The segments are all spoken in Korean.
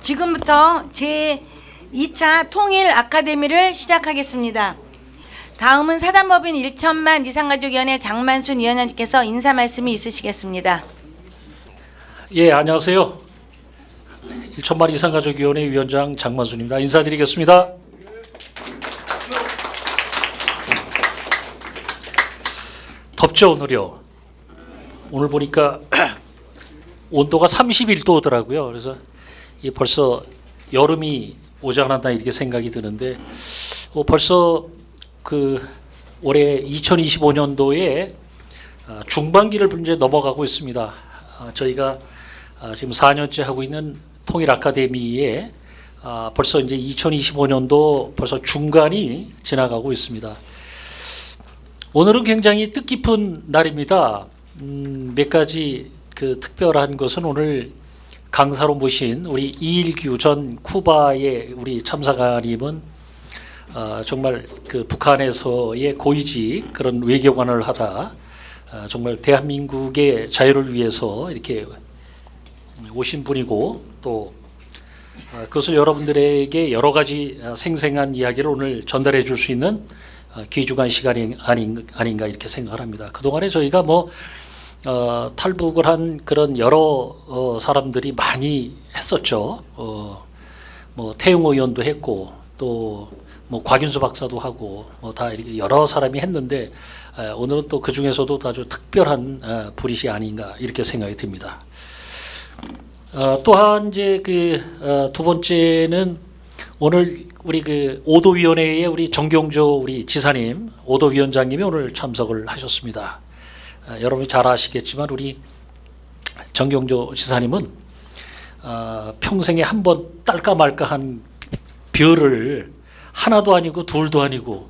지금부터 제2차 통일 아카데미를 시작하겠습니다. 다음은 사단법인 1천만 이산가족위원회 장만순 위원장님께서 인사 말씀이 있으시겠습니다. 예, 안녕하세요. 1천만 이산가족위원회 위원장 장만순입니다. 인사드리겠습니다. 덥죠, 오늘요. 오늘 보니까 온도가 31도더라고요. 그래서 벌써 여름이 오지 않았나 이렇게 생각이 드는데 벌써 올해 2025년도에 중반기를 이제 넘어가고 있습니다. 저희가 지금 4년째 하고 있는 통일 아카데미에 벌써 이제 2025년도 벌써 중간이 지나가고 있습니다. 오늘은 굉장히 뜻깊은 날입니다. 몇 가지 특별한 것은 오늘 강사로 모신 우리 이일규 전 쿠바의 우리 참사관님은 정말 북한에서의 고위직 그런 외교관을 하다 정말 대한민국의 자유를 위해서 이렇게 오신 분이고 또 그것을 여러분들에게 여러 가지 생생한 이야기를 오늘 전달해 줄 수 있는 귀중한 시간이 아닌가 이렇게 생각을 합니다. 그동안에 저희가 탈북을 한 그런 여러 사람들이 많이 했었죠. 태용 의원도 했고 또 곽윤수 박사도 하고 다 이렇게 여러 사람이 했는데 오늘은 또 그 중에서도 아주 특별한 불이시 아닌가 이렇게 생각이 듭니다. 또한 이제 두 번째는 오늘 우리 오도위원회의 우리 정경조 우리 지사님, 오도위원장님이 오늘 참석을 하셨습니다. 여러분이 잘 아시겠지만 우리 정경조 지사님은 평생에 한 번 딸까 말까한 별을 하나도 아니고 둘도 아니고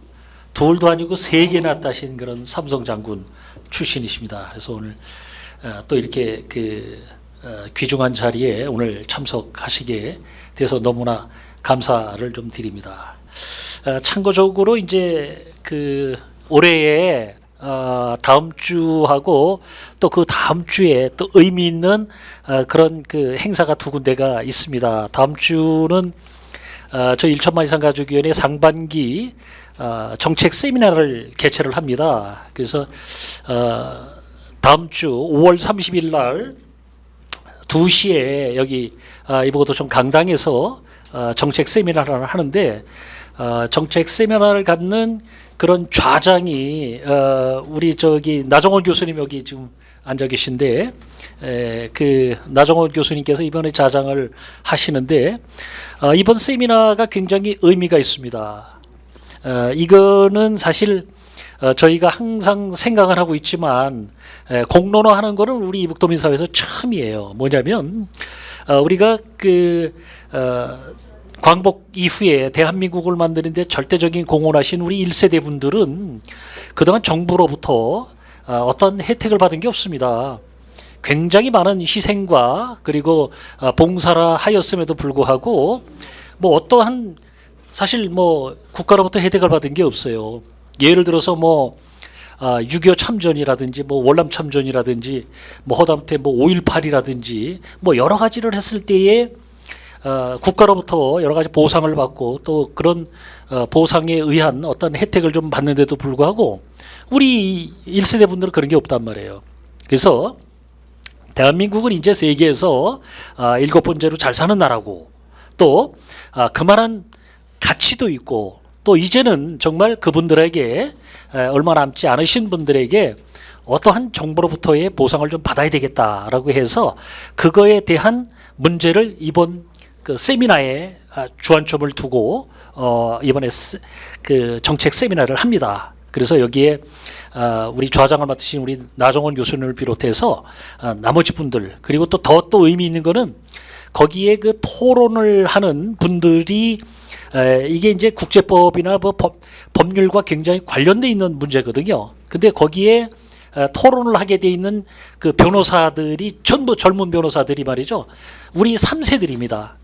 세 개나 따신 그런 삼성 장군 출신이십니다. 그래서 오늘 또 이렇게 귀중한 자리에 오늘 참석하시게 돼서 너무나 감사를 좀 드립니다. 참고적으로 이제 올해에 다음 주하고 또 그 다음 주에 또 의미 있는 그런 행사가 두 군데가 있습니다. 다음 주는 저희 1천만 이산가족위원회 상반기 정책 세미나를 개최를 합니다. 그래서 다음 주 5월 30일 날 2시에 여기 이보고도 좀 강당에서 정책 세미나를 하는데 정책 세미나를 갖는 그런 좌장이 우리 나정원 교수님 여기 지금 앉아 계신데 나정원 교수님께서 이번에 좌장을 하시는데 이번 세미나가 굉장히 의미가 있습니다. 이거는 사실 저희가 항상 생각을 하고 있지만 공론화하는 거는 우리 이북도민 사회에서 처음이에요. 뭐냐면 우리가 광복 이후에 대한민국을 만드는데 절대적인 공헌하신 우리 1세대 분들은 그동안 정부로부터 어떤 혜택을 받은 게 없습니다. 굉장히 많은 희생과 그리고 봉사를 하였음에도 불구하고 어떠한 사실 국가로부터 혜택을 받은 게 없어요. 예를 들어서 6.25 참전이라든지 월남 참전이라든지 허다못해 5.18이라든지 여러 가지를 했을 때에 국가로부터 여러 가지 보상을 받고 또 그런 보상에 의한 어떤 혜택을 좀 받는데도 불구하고 우리 1세대 분들은 그런 게 없단 말이에요. 그래서 대한민국은 이제 세계에서 7번째로 잘 사는 나라고 또 그만한 가치도 있고 또 이제는 정말 그분들에게 얼마 남지 않으신 분들에게 어떠한 정부로부터의 보상을 좀 받아야 되겠다라고 해서 그거에 대한 문제를 이번 세미나에 주안점을 두고 이번에 정책 세미나를 합니다. 그래서 여기에 우리 좌장을 맡으신 우리 나정원 교수님을 비롯해서 나머지 분들 그리고 또 의미 있는 거는 거기에 토론을 하는 분들이 이게 이제 국제법이나 법률과 굉장히 관련돼 있는 문제거든요. 근데 거기에 토론을 하게 돼 있는 변호사들이 전부 젊은 변호사들이 말이죠. 우리 3세들입니다.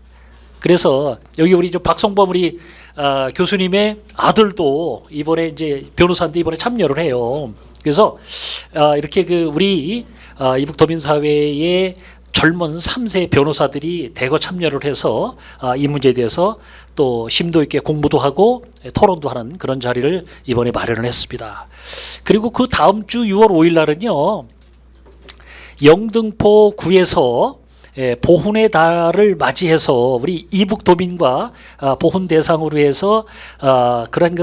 그래서 여기 우리 박성범 우리 교수님의 아들도 이번에 이제 변호사인데 이번에 참여를 해요. 그래서 이렇게 우리 이북도민 사회의 젊은 3세 변호사들이 대거 참여를 해서 이 문제에 대해서 또 심도 있게 공부도 하고 토론도 하는 그런 자리를 이번에 마련을 했습니다. 그리고 그 다음 주 6월 5일 날은요, 영등포 구에서 보훈의 달을 맞이해서 우리 이북도민과 보훈 대상으로 해서 그런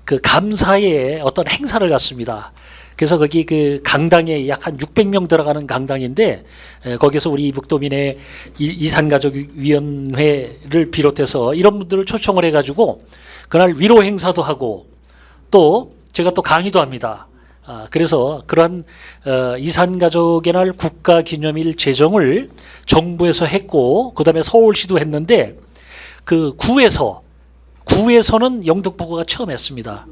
그 감사의 어떤 행사를 갖습니다. 그래서 거기 그 강당에 약 한 600명 들어가는 강당인데, 거기서 우리 이북도민의 이산가족위원회를 비롯해서 이런 분들을 초청을 해가지고 그날 위로 행사도 하고 또 제가 또 강의도 합니다. 그래서 그러한 이산가족의 날 국가기념일 제정을 정부에서 했고, 그다음에 서울시도 했는데, 그 구에서는 영등포구가 처음 했습니다.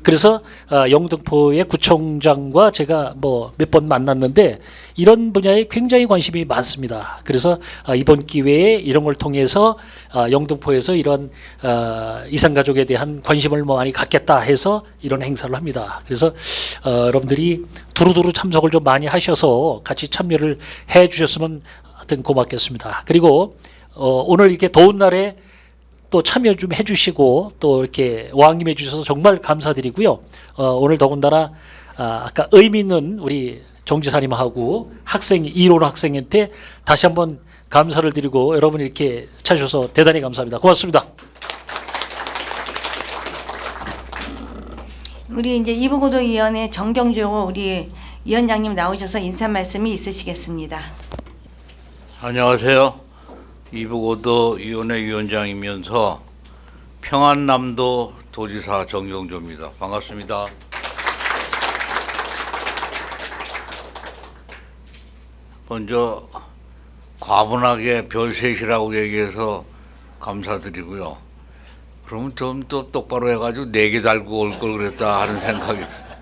그래서 영등포의 구청장과 제가 뭐 몇 번 만났는데 이런 분야에 굉장히 관심이 많습니다. 그래서 이번 기회에 이런 걸 통해서 영등포에서 이런 이산가족에 대한 관심을 뭐 많이 갖겠다 해서 이런 행사를 합니다. 그래서 여러분들이 두루두루 참석을 좀 많이 하셔서 같이 참여를 해 주셨으면 하여튼 고맙겠습니다. 그리고 오늘 이렇게 더운 날에 또 참여 좀 해주시고 또 이렇게 왕림해 주셔서 정말 감사드리고요. 오늘 더군다나 아까 의미 있는 우리 정지사님하고 학생, 이론 학생한테 다시 한번 감사를 드리고 여러분이 이렇게 찾으셔서 대단히 감사합니다. 고맙습니다. 우리 이제 이북고도위원회 정경주 우리 위원장님 나오셔서 인사 말씀이 있으시겠습니다. 안녕하세요. 이북고도위원회 위원장이면서 평안남도 도지사 정경조입니다. 반갑습니다. 먼저 과분하게 별셋이라고 얘기해서 감사드리고요. 그러면 좀 또 똑바로 해가지고 4개 달고 올 걸 그랬다 하는 생각이 들어요.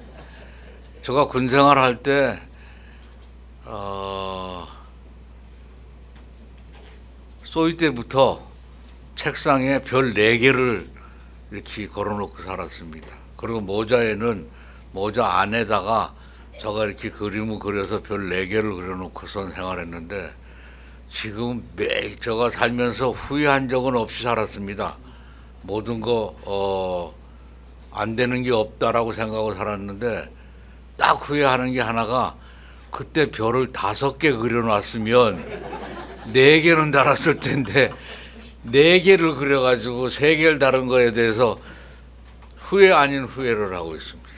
제가 군생활 할 때 소위 때부터 책상에 별 4개를 이렇게 걸어놓고 살았습니다. 그리고 모자 안에다가 제가 이렇게 그림을 그려서 별 4개를 그려놓고선 생활했는데, 지금 제가 살면서 후회한 적은 없이 살았습니다. 모든 거 안 되는 게 없다라고 생각하고 살았는데, 딱 후회하는 게 하나가, 그때 별을 5개 그려놨으면 4개는 달았을 텐데 4개를 그려가지고 3개를 다른 거에 대해서 후회 아닌 후회를 하고 있습니다.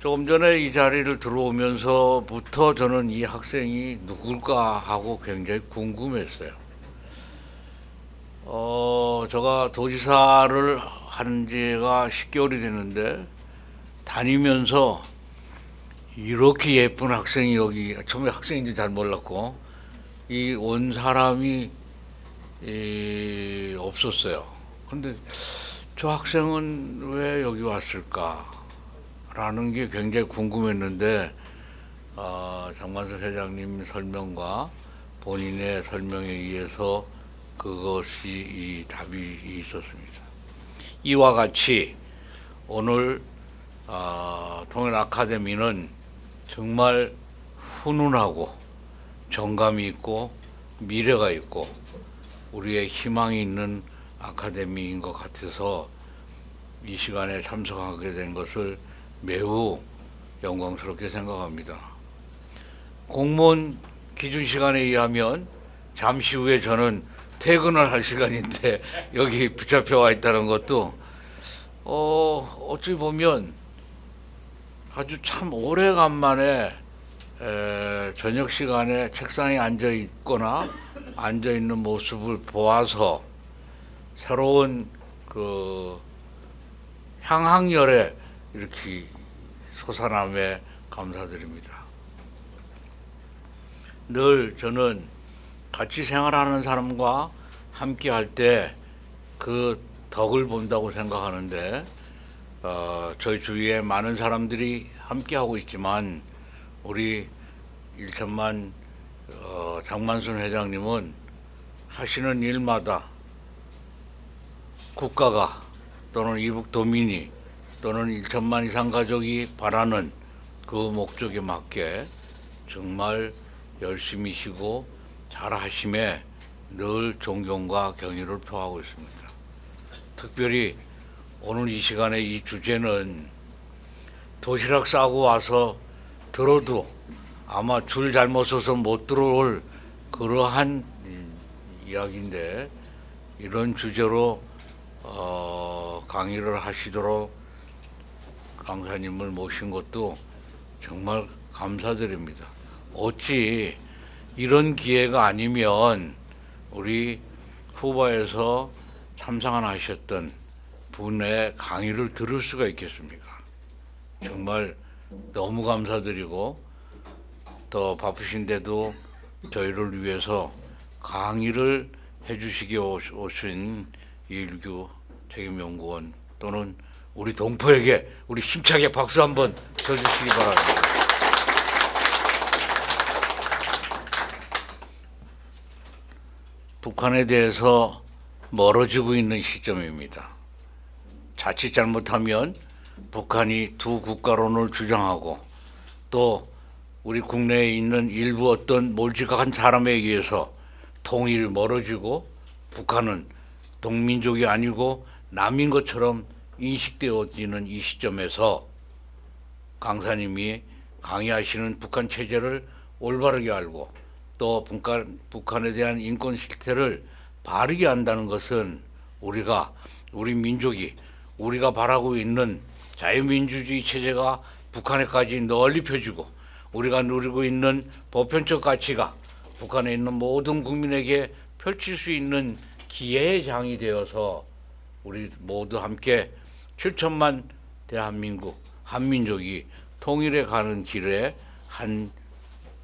조금 전에 이 자리를 들어오면서부터 저는 이 학생이 누굴까 하고 굉장히 궁금했어요. 제가 도지사를 한 지가 10개월이 됐는데 다니면서 이렇게 예쁜 학생이 여기, 처음에 학생인지 잘 몰랐고 이 온 사람이 없었어요. 근데 저 학생은 왜 여기 왔을까라는 게 굉장히 궁금했는데, 장만수 회장님 설명과 본인의 설명에 의해서 그것이 이 답이 있었습니다. 이와 같이 오늘 통일 아카데미는 정말 훈훈하고 정감이 있고 미래가 있고 우리의 희망이 있는 아카데미인 것 같아서 이 시간에 참석하게 된 것을 매우 영광스럽게 생각합니다. 공무원 기준 시간에 의하면 잠시 후에 저는 퇴근을 할 시간인데 여기 붙잡혀 와 있다는 것도 어찌 보면 아주 참 오래간만에 저녁 시간에 책상에 앉아 있거나 앉아 있는 모습을 보아서 새로운 그 향학열에 이렇게 솟아남에 감사드립니다. 늘 저는 같이 생활하는 사람과 함께 할 때 그 덕을 본다고 생각하는데, 저희 주위에 많은 사람들이 함께 하고 있지만 우리 일천만 장만순 회장님은 하시는 일마다 국가가 또는 이북도민이 또는 1천만 이상 가족이 바라는 그 목적에 맞게 정말 열심히 쉬고 잘하심에 늘 존경과 경의를 표하고 있습니다. 특별히 오늘 이 시간에 이 주제는 도시락 싸고 와서 들어도 아마 줄 잘못 서서 못 들어올 그러한 이야기인데, 이런 주제로 강의를 하시도록 강사님을 모신 것도 정말 감사드립니다. 어찌 이런 기회가 아니면 우리 후보에서 참상하셨던 분의 강의를 들을 수가 있겠습니까? 정말 너무 감사드리고, 더 바쁘신데도 저희를 위해서 강의를 해주시기 오신 이일규 책임연구원 또는 우리 동포에게 우리 힘차게 박수 한번 쳐주시기 바랍니다. 북한에 대해서 멀어지고 있는 시점입니다. 자칫 잘못하면 북한이 두 국가론을 주장하고 또 우리 국내에 있는 일부 어떤 몰직한 사람에 의해서 통일이 멀어지고 북한은 동민족이 아니고 남인 것처럼 인식되어지는 이 시점에서 강사님이 강의하시는 북한 체제를 올바르게 알고 또 북한에 대한 인권 실태를 바르게 한다는 것은 우리 민족이 우리가 바라고 있는 자유민주주의 체제가 북한에까지 널리 펴지고 우리가 누리고 있는 보편적 가치가 북한에 있는 모든 국민에게 펼칠 수 있는 기회의 장이 되어서 우리 모두 함께 7천만 대한민국 한민족이 통일해 가는 길에 한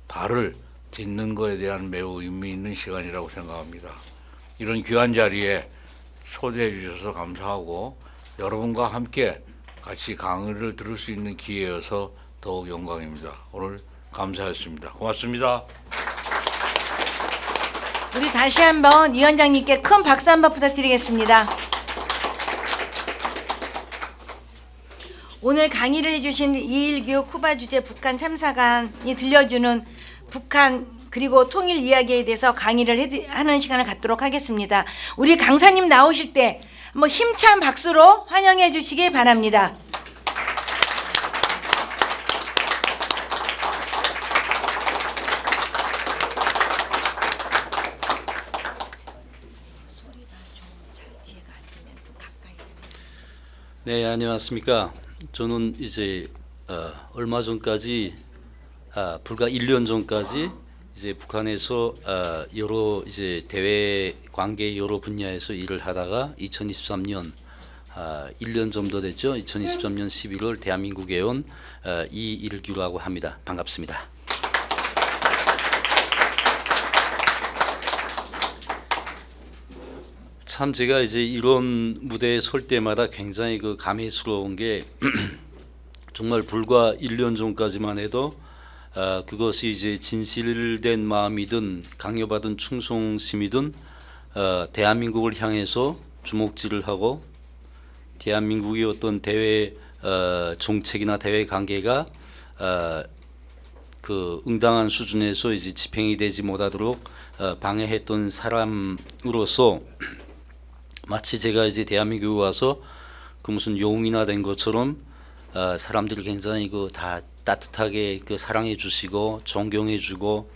발을 딛는 것에 대한 매우 의미 있는 시간이라고 생각합니다. 이런 귀한 자리에 초대해 주셔서 감사하고 여러분과 함께 같이 강의를 들을 수 있는 기회여서 더욱 영광입니다. 오늘 감사했습니다. 고맙습니다. 우리 다시 한번 위원장님께 큰 박수 한번 부탁드리겠습니다. 오늘 강의를 해주신 이일규 쿠바 주재 북한 참사관이 들려주는 북한 그리고 통일 이야기에 대해서 강의를 하는 시간을 갖도록 하겠습니다. 우리 강사님 나오실 때 한번 힘찬 박수로 환영해 주시기 바랍니다. 네, 안녕하십니까. 저는 이제 얼마 전까지 불과 1년 전까지 이제 북한에서 여러 이제 대외 관계 여러 분야에서 일을 하다가 2023년 1년 정도 됐죠. 2023년 11월 대한민국에 온 이일규라고 합니다. 반갑습니다. 참 제가 이제 이런 무대에 설 때마다 굉장히 그 감회스러운 게 정말 불과 1년 전까지만 해도 그것이 이제 진실된 마음이든 강요받은 충성심이든 대한민국을 향해서 주먹질을 하고 대한민국의 어떤 대외 정책이나 대외 관계가 그 응당한 수준에서 이제 집행이 되지 못하도록 방해했던 사람으로서 마치 제가 이제 대한민국에 와서 그 무슨 용이나 된 것처럼 사람들이 굉장히 그 다 따뜻하게 그 사랑해 주시고 존경해 주고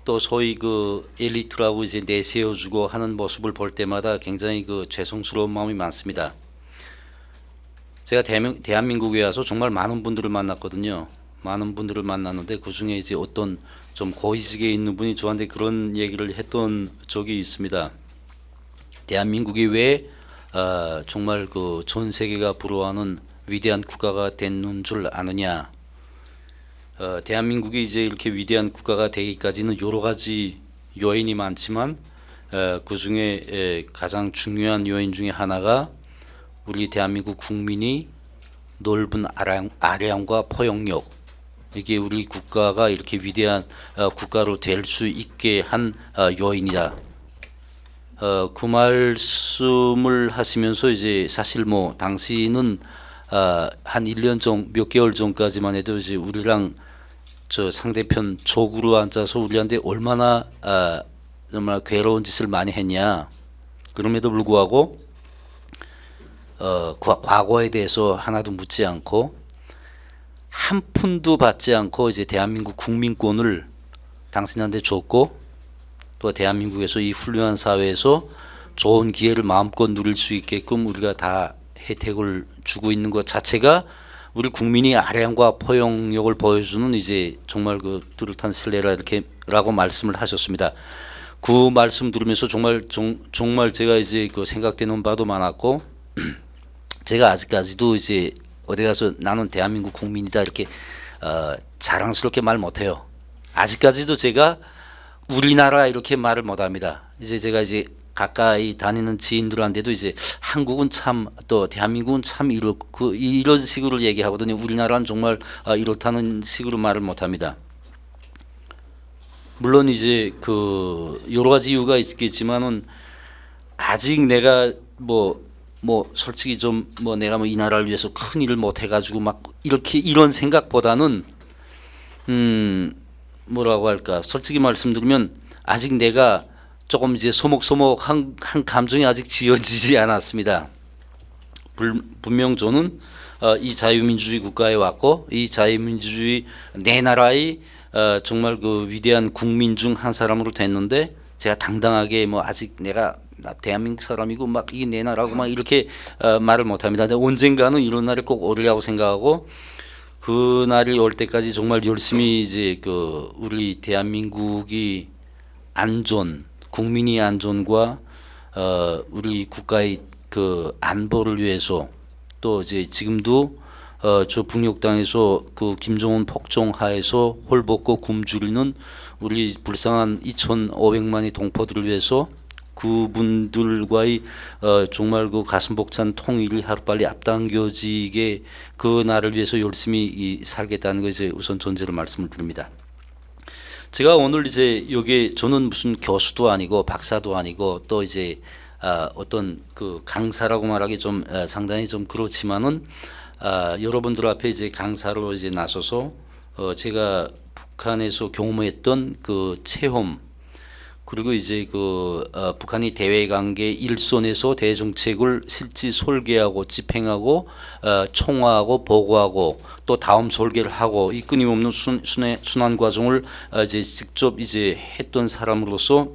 또 소위 그 엘리트라고 이제 내세워 주고 하는 모습을 볼 때마다 굉장히 그 죄송스러운 마음이 많습니다. 제가 대한민국에 와서 정말 많은 분들을 만났거든요. 많은 분들을 만났는데 그 중에 이제 어떤 좀 고위직에 있는 분이 저한테 그런 얘기를 했던 적이 있습니다. 대한민국이 왜 정말 그 전 세계가 부러워하는 위대한 국가가 되는 줄 아느냐. 대한민국이 이제 이렇게 위대한 국가가 되기까지는 여러 가지 요인이 많지만 그 중에 가장 중요한 요인 중에 하나가 우리 대한민국 국민이 넓은 아량과 포용력, 이게 우리 국가가 이렇게 위대한 국가로 될 수 있게 한 요인이다. 그 말씀을 하시면서 이제 사실 뭐 당시는 한 1년 전 몇 개월 전까지만 해도 이제 우리랑 저 상대편 적으로 앉아서 우리한테 얼마나 정말 괴로운 짓을 많이 했냐. 그럼에도 불구하고 과거에 대해서 하나도 묻지 않고 한 푼도 받지 않고 이제 대한민국 국민권을 당신한테 줬고 또 대한민국에서 이 훌륭한 사회에서 좋은 기회를 마음껏 누릴 수 있게끔 우리가 다 혜택을 주고 있는 것 자체가 우리 국민이 아량과 포용력을 보여주는 이제 정말 그 뚜렷한 신뢰라 이렇게라고 말씀을 하셨습니다. 그 말씀 들으면서 정말 제가 이제 그 생각되는 바도 많았고 제가 아직까지도 이제 어디 가서 나는 대한민국 국민이다 이렇게 자랑스럽게 말 못해요. 아직까지도 제가 우리나라 이렇게 말을 못합니다. 이제 제가 이제 가까이 다니는 지인들한테도 이제 한국은 참 또 대한민국은 참 이런 식으로 얘기하거든요. 우리나라는 정말 이렇다는 식으로 말을 못합니다. 물론 이제 그 여러 가지 이유가 있겠지만은 아직 내가 뭐 솔직히 좀 뭐 내가 뭐 이 나라를 위해서 큰 일을 못 해가지고 막 이렇게 이런 생각보다는 뭐라고 할까 솔직히 말씀드리면 아직 내가 조금 이제 소목소목한 감정이 아직 지어지지 않았습니다. 분명 저는 이 자유민주주의 국가에 왔고 이 자유민주주의 내 나라의 정말 그 위대한 국민 중 한 사람으로 됐는데 제가 당당하게 뭐 아직 내가 나 대한민국 사람이고 막 이게 내 나라고 막 이렇게 말을 못합니다. 근데 언젠가는 이런 날이 꼭 오리라고 생각하고 그 날이 올 때까지 정말 열심히 이제 그 우리 대한민국이 안전, 국민의 안전과 우리 국가의 그 안보를 위해서 또 이제 지금도 저 북녘땅에서 그 김정은 폭정하에서 홀벗고 굶주리는 우리 불쌍한 2,500만의 동포들을 위해서 그분들과의 정말 그 가슴 벅찬 통일이 하루빨리 앞당겨지게 그 날을 위해서 열심히 살겠다는 거 이제 우선 전제로 말씀을 드립니다. 제가 오늘 이제 여기 저는 무슨 교수도 아니고 박사도 아니고 또 이제 어떤 그 강사라고 말하기 좀 상당히 좀 그렇지만은 여러분들 앞에 이제 강사로 이제 나서서 제가 북한에서 경험했던 그 체험 그리고 이제 그 북한이 대외관계 일선에서 대정책을 실제 설계하고 집행하고 총화하고 보고하고 또 다음 설계를 하고 이 끊임없는 순환 과정을 이제 직접 이제 했던 사람으로서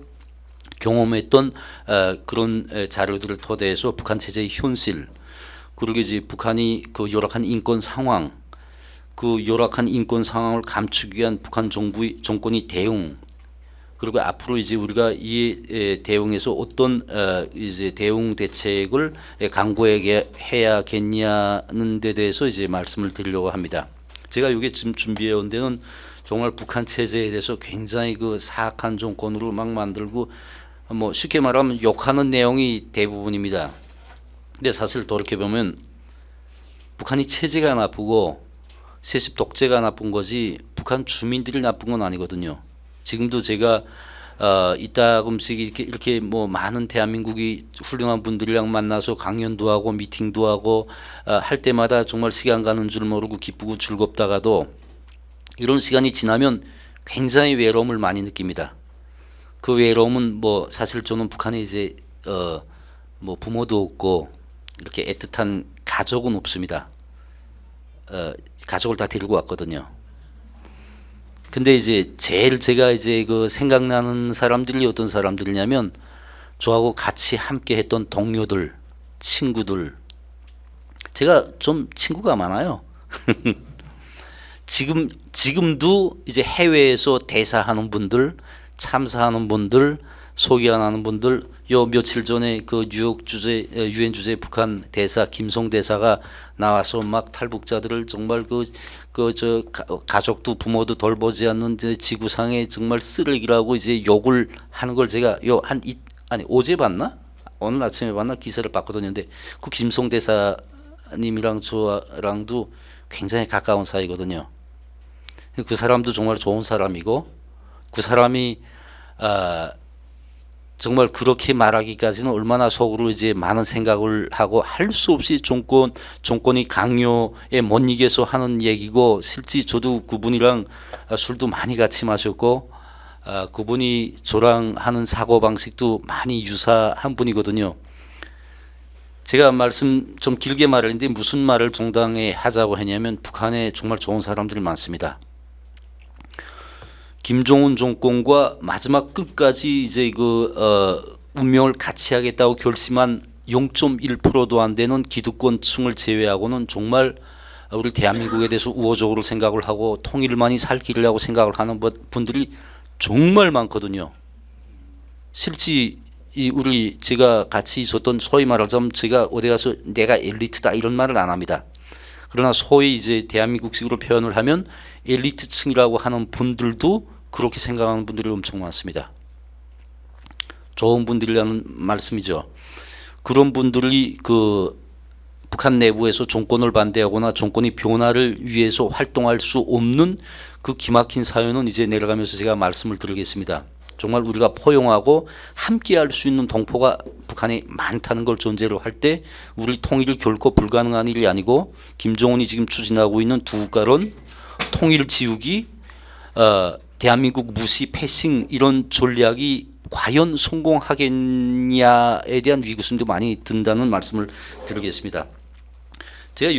경험했던 그런 자료들을 토대해서 북한 체제의 현실 그리고 이제 북한이 그 열악한 인권 상황 그 열악한 인권 상황을 감추기 위한 북한 정권의 대응 그리고 앞으로 이제 우리가 이 대응에서 어떤 이제 대응 대책을 강구하게 해야겠냐는 데 대해서 이제 말씀을 드리려고 합니다. 제가 이게 지금 준비해 온 데는 정말 북한 체제에 대해서 굉장히 그 사악한 정권으로 막 만들고 뭐 쉽게 말하면 욕하는 내용이 대부분입니다. 근데 사실 돌이켜 보면 북한이 체제가 나쁘고 세습 독재가 나쁜 거지 북한 주민들이 나쁜 건 아니거든요. 지금도 제가 이따금씩 이렇게 뭐 많은 대한민국이 훌륭한 분들이랑 만나서 강연도 하고 미팅도 하고 할 때마다 정말 시간 가는 줄 모르고 기쁘고 즐겁다가도 이런 시간이 지나면 굉장히 외로움을 많이 느낍니다. 그 외로움은 뭐 사실 저는 북한에 이제 뭐 부모도 없고 이렇게 애틋한 가족은 없습니다. 가족을 다 데리고 왔거든요. 근데 이제 제일 제가 이제 그 생각나는 사람들이 어떤 사람들이냐면 저하고 같이 함께 했던 동료들, 친구들. 제가 좀 친구가 많아요. 지금도 이제 해외에서 대사하는 분들, 참사하는 분들, 소개하는 분들. 요 며칠 전에 그 뉴욕 주재 유엔 주재 북한 대사 김성 대사가 나와서 막 탈북자들을 정말 저 가족도 부모도 돌보지 않는 지구상의 정말 쓰레기라고 이제 욕을 하는 걸 제가 아니 어제 봤나? 오늘 아침에 봤나? 기사를 봤거든요. 근데 그 김성 대사님이랑 저랑도 굉장히 가까운 사이거든요. 그 사람도 정말 좋은 사람이고 그 사람이 정말 그렇게 말하기까지는 얼마나 속으로 이제 많은 생각을 하고 할 수 없이 정권이 강요에 못 이겨서 하는 얘기고, 실제 저도 그분이랑 술도 많이 같이 마셨고 그분이 저랑 하는 사고 방식도 많이 유사한 분이거든요. 제가 말씀 좀 길게 말했는데 무슨 말을 정당에 하자고 했냐면, 북한에 정말 좋은 사람들이 많습니다. 김정은 정권과 마지막 끝까지 이제 운명을 같이 하겠다고 결심한 0.1%도 안 되는 기득권층을 제외하고는 정말 우리 대한민국에 대해서 우호적으로 생각을 하고 통일만이 살 길이라고 생각을 하는 분들이 정말 많거든요. 실제 우리 제가 같이 있었던, 소위 말하자면 제가 어디 가서 내가 엘리트다 이런 말을 안 합니다. 그러나 소위 이제 대한민국식으로 표현을 하면 엘리트층이라고 하는 분들도 그렇게 생각하는 분들이 엄청 많습니다. 좋은 분들이라는 말씀이죠. 그런 분들이 북한 내부에서 정권을 반대하거나 정권의 변화를 위해서 활동할 수 없는 그 기막힌 사연은 이제 내려가면서 제가 말씀을 드리겠습니다. 정말 우리가 포용하고 함께 할 수 있는 동포가 북한에 많다는 걸 전제로 할 때 우리 통일이 결코 불가능한 일이 아니고, 김정은이 지금 추진하고 있는 두 국가론, 통일 지우기, 대한민국 무시 패싱 이런 전략이 과연 성공하겠냐에 대한 위기심도 많이 든다는 말씀을 드리겠습니다. 제가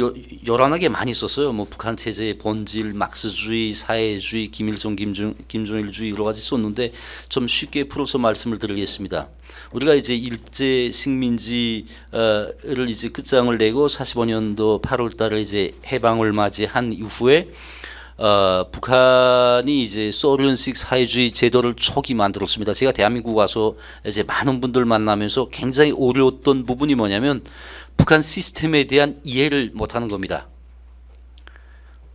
요란하게 많이 썼어요. 뭐 북한 체제의 본질, 막스주의, 사회주의, 김일성, 김정일주의 여러 가지 썼는데 좀 쉽게 풀어서 말씀을 드리겠습니다. 우리가 이제 일제 식민지를 이제 끝장을 내고 45년도 8월달에 이제 해방을 맞이한 이후에 북한이 이제 소련식 사회주의 제도를 초기 만들었습니다. 제가 대한민국 와서 이제 많은 분들 만나면서 굉장히 어려웠던 부분이 뭐냐면, 북한 시스템에 대한 이해를 못하는 겁니다.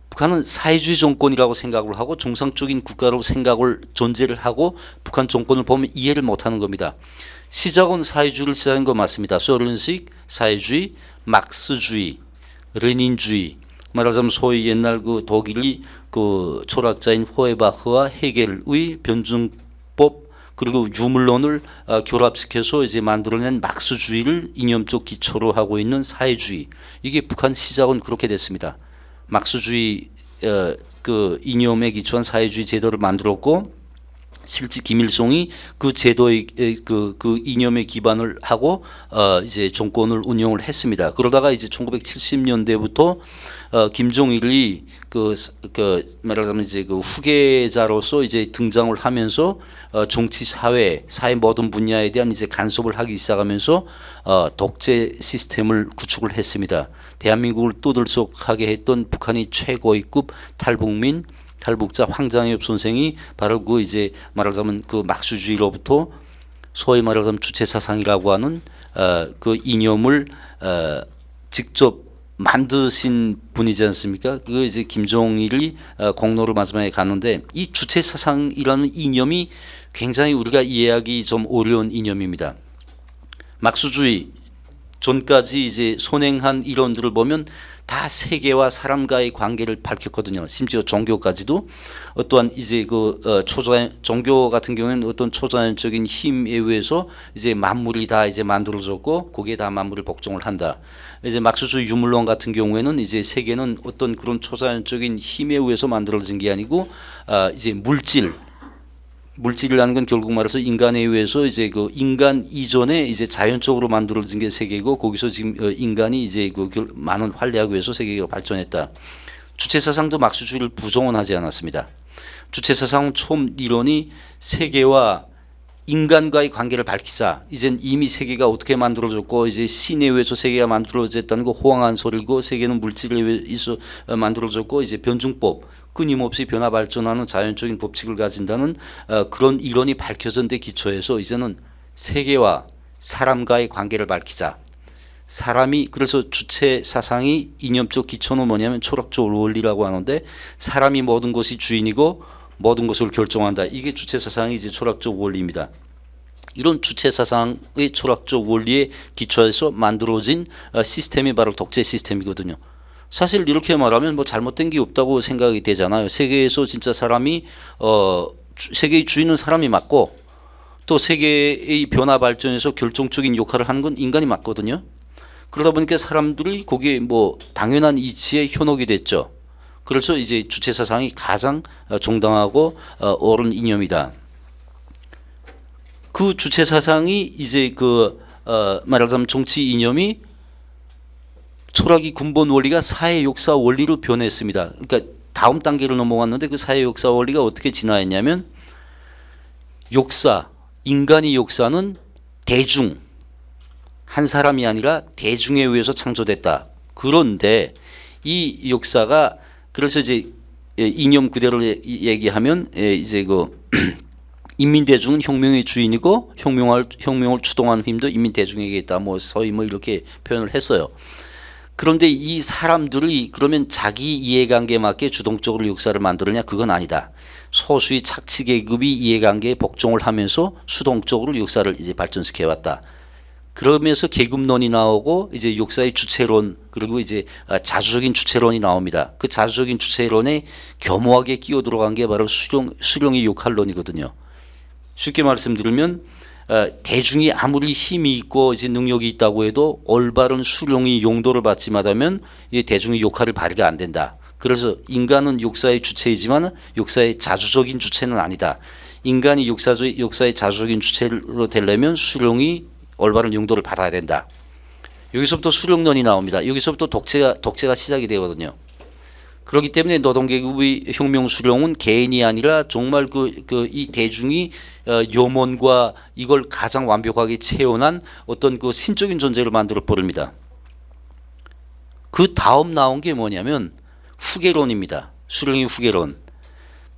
북한은 사회주의 정권이라고 생각을 하고 정상적인 국가로 생각을 존재를 하고 북한 정권을 보면 이해를 못하는 겁니다. 시작은 사회주의를 시작한 거 맞습니다. 소련식 사회주의, 막스주의, 레닌주의, 말하자면 소위 옛날 독일이 철학자인 호에바흐와 헤겔의 변증법 그리고 유물론을 결합시켜서 이제 만들어낸 막스주의를 이념적 기초로 하고 있는 사회주의, 이게 북한 시작은 그렇게 됐습니다. 막스주의 이념에 기초한 사회주의 제도를 만들었고, 실제 김일성이 그 제도의 그 이념에 기반을 하고 이제 정권을 운영을 했습니다. 그러다가 이제 1970년대부터 김정일이 말하자면 이제 후계자로서 이제 등장을 하면서 정치 사회 모든 분야에 대한 이제 간섭을 하기 시작하면서 독재 시스템을 구축을 했습니다. 대한민국을 떠들썩하게 했던 북한의 최고위급 탈북자 황장엽 선생이 바로 이제 말하자면 막수주의로부터 소위 말하자면 주체사상이라고 하는 그 이념을 직접 만드신 분이지 않습니까? 이제 김정일이 공로를 마지막에 갔는데, 이 주체사상이라는 이념이 굉장히 우리가 이해하기 좀 어려운 이념입니다. 막수주의 전까지 이제 선행한 이론들을 보면 다 세계와 사람과의 관계를 밝혔거든요. 심지어 종교까지도 어떠한 이제 종교 같은 경우에는 어떤 초자연적인 힘에 의해서 이제 만물이 다 이제 만들어졌고 거기에 다 만물을 복종을 한다. 이제 막스주의 유물론 같은 경우에는 이제 세계는 어떤 그런 초자연적인 힘에 의해서 만들어진 게 아니고 이제 물질이라는 건 결국 말해서 인간에 의해서 이제 인간 이전에 이제 자연적으로 만들어진 게 세계고, 거기서 지금 인간이 이제 많은 활약에 의해서 세계가 발전했다. 주체사상도 막수주의를 부정은 하지 않았습니다. 주체사상 처음 이론이 세계와 인간과의 관계를 밝히자. 이젠 이미 세계가 어떻게 만들어졌고 이제 신에 의해서 세계가 만들어졌다는 거 호황한 소리고, 세계는 물질에 의해서 만들어졌고 이제 변증법, 끊임없이 변화 발전하는 자연적인 법칙을 가진다는 그런 이론이 밝혀진 데 기초해서 이제는 세계와 사람과의 관계를 밝히자. 사람이, 그래서 주체 사상이 이념적 기초는 뭐냐면 철학적 원리라고 하는데, 사람이 모든 것이 주인이고 모든 것을 결정한다. 이게 주체 사상이 이제 철학적 원리입니다. 이런 주체 사상의 철학적 원리에 기초해서 만들어진 시스템이 바로 독재 시스템이거든요. 사실 이렇게 말하면 뭐 잘못된 게 없다고 생각이 되잖아요. 세계에서 진짜 사람이 세계의 주인은 사람이 맞고 또 세계의 변화 발전에서 결정적인 역할을 하는 건 인간이 맞거든요. 그러다 보니까 사람들이 거기에 뭐 당연한 이치에 현혹이 됐죠. 그래서 이제 주체 사상이 가장 정당하고 옳은 이념이다. 그 주체 사상이 이제 말하자면 정치 이념이 철학이 근본 원리가 사회 역사 원리로 변했습니다. 그러니까 다음 단계로 넘어갔는데 그 사회 역사 원리가 어떻게 진화했냐면 인간의 역사는 대중, 한 사람이 아니라 대중에 의해서 창조됐다. 그런데 이 역사가 그래서 이제 이념 그대로 얘기하면 이제 인민 대중은 혁명의 주인이고 혁명을 추동하는 힘도 인민 대중에게 있다. 뭐 서히 뭐 이렇게 표현을 했어요. 그런데 이 사람들이 그러면 자기 이해관계에 맞게 주동적으로 역사를 만들었냐? 그건 아니다. 소수의 착취 계급이 이해관계에 복종을 하면서 수동적으로 역사를 이제 발전시켜 왔다. 그러면서 계급론이 나오고 이제 역사의 주체론 그리고 이제 자주적인 주체론이 나옵니다. 그 자주적인 주체론에 교묘하게 끼어 들어간 게 바로 수령의 역할론이거든요. 쉽게 말씀드리면 대중이 아무리 힘이 있고 이제 능력이 있다고 해도 올바른 수령의 용도를 받지 못하면 이 대중의 역할을 발휘가 안 된다. 그래서 인간은 역사의 주체이지만 역사의 자주적인 주체는 아니다. 인간이 역사의 자주적인 주체로 되려면 수령이 올바른 용도를 받아야 된다. 여기서부터 수령론이 나옵니다. 여기서부터 독재가 시작이 되거든요. 그렇기 때문에 노동계급의 혁명 수령은 개인이 아니라 정말 이 대중이 염원과 이걸 가장 완벽하게 채워난 어떤 그 신적인 존재를 만들어 버립니다. 그 다음 나온 게 뭐냐면 후계론입니다. 수령의 후계론.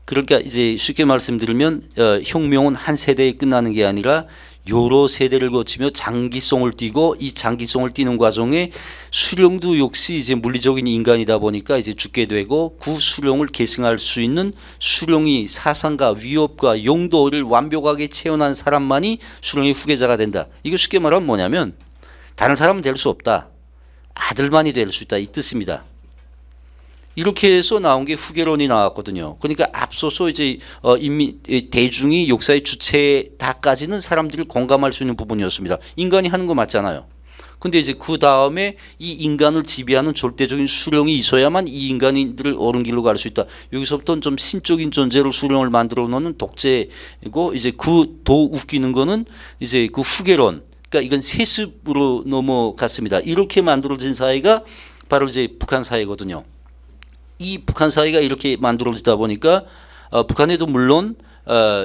그러니까 이제 쉽게 말씀드리면 혁명은 한 세대에 끝나는 게 아니라 여러 세대를 거치며 장기성을 띠고 이 장기성을 띠는 과정에 수령도 역시 이제 물리적인 인간이다 보니까 이제 죽게 되고 그 수령을 계승할 수 있는 수령이 사상과 위협과 용도를 완벽하게 채워난 사람만이 수령의 후계자가 된다. 이거 쉽게 말하면 뭐냐면 다른 사람은 될 수 없다. 아들만이 될 수 있다. 이 뜻입니다. 이렇게 해서 나온 게 후계론이 나왔거든요. 그러니까 앞서서 이제 대중이 역사의 주체다까지는 사람들이 공감할 수 있는 부분이었습니다. 인간이 하는 거 맞잖아요. 근데 이제 그 다음에 이 인간을 지배하는 절대적인 수령이 있어야만 이 인간들을 옳은 길로 갈 수 있다. 여기서부터는 좀 신적인 존재로 수령을 만들어 놓는 독재고 이제 그 더 웃기는 거는 이제 그 후계론. 그러니까 이건 세습으로 넘어갔습니다. 이렇게 만들어진 사회가 바로 이제 북한 사회거든요. 이 북한 사회가 이렇게 만들어지다 보니까 북한에도 물론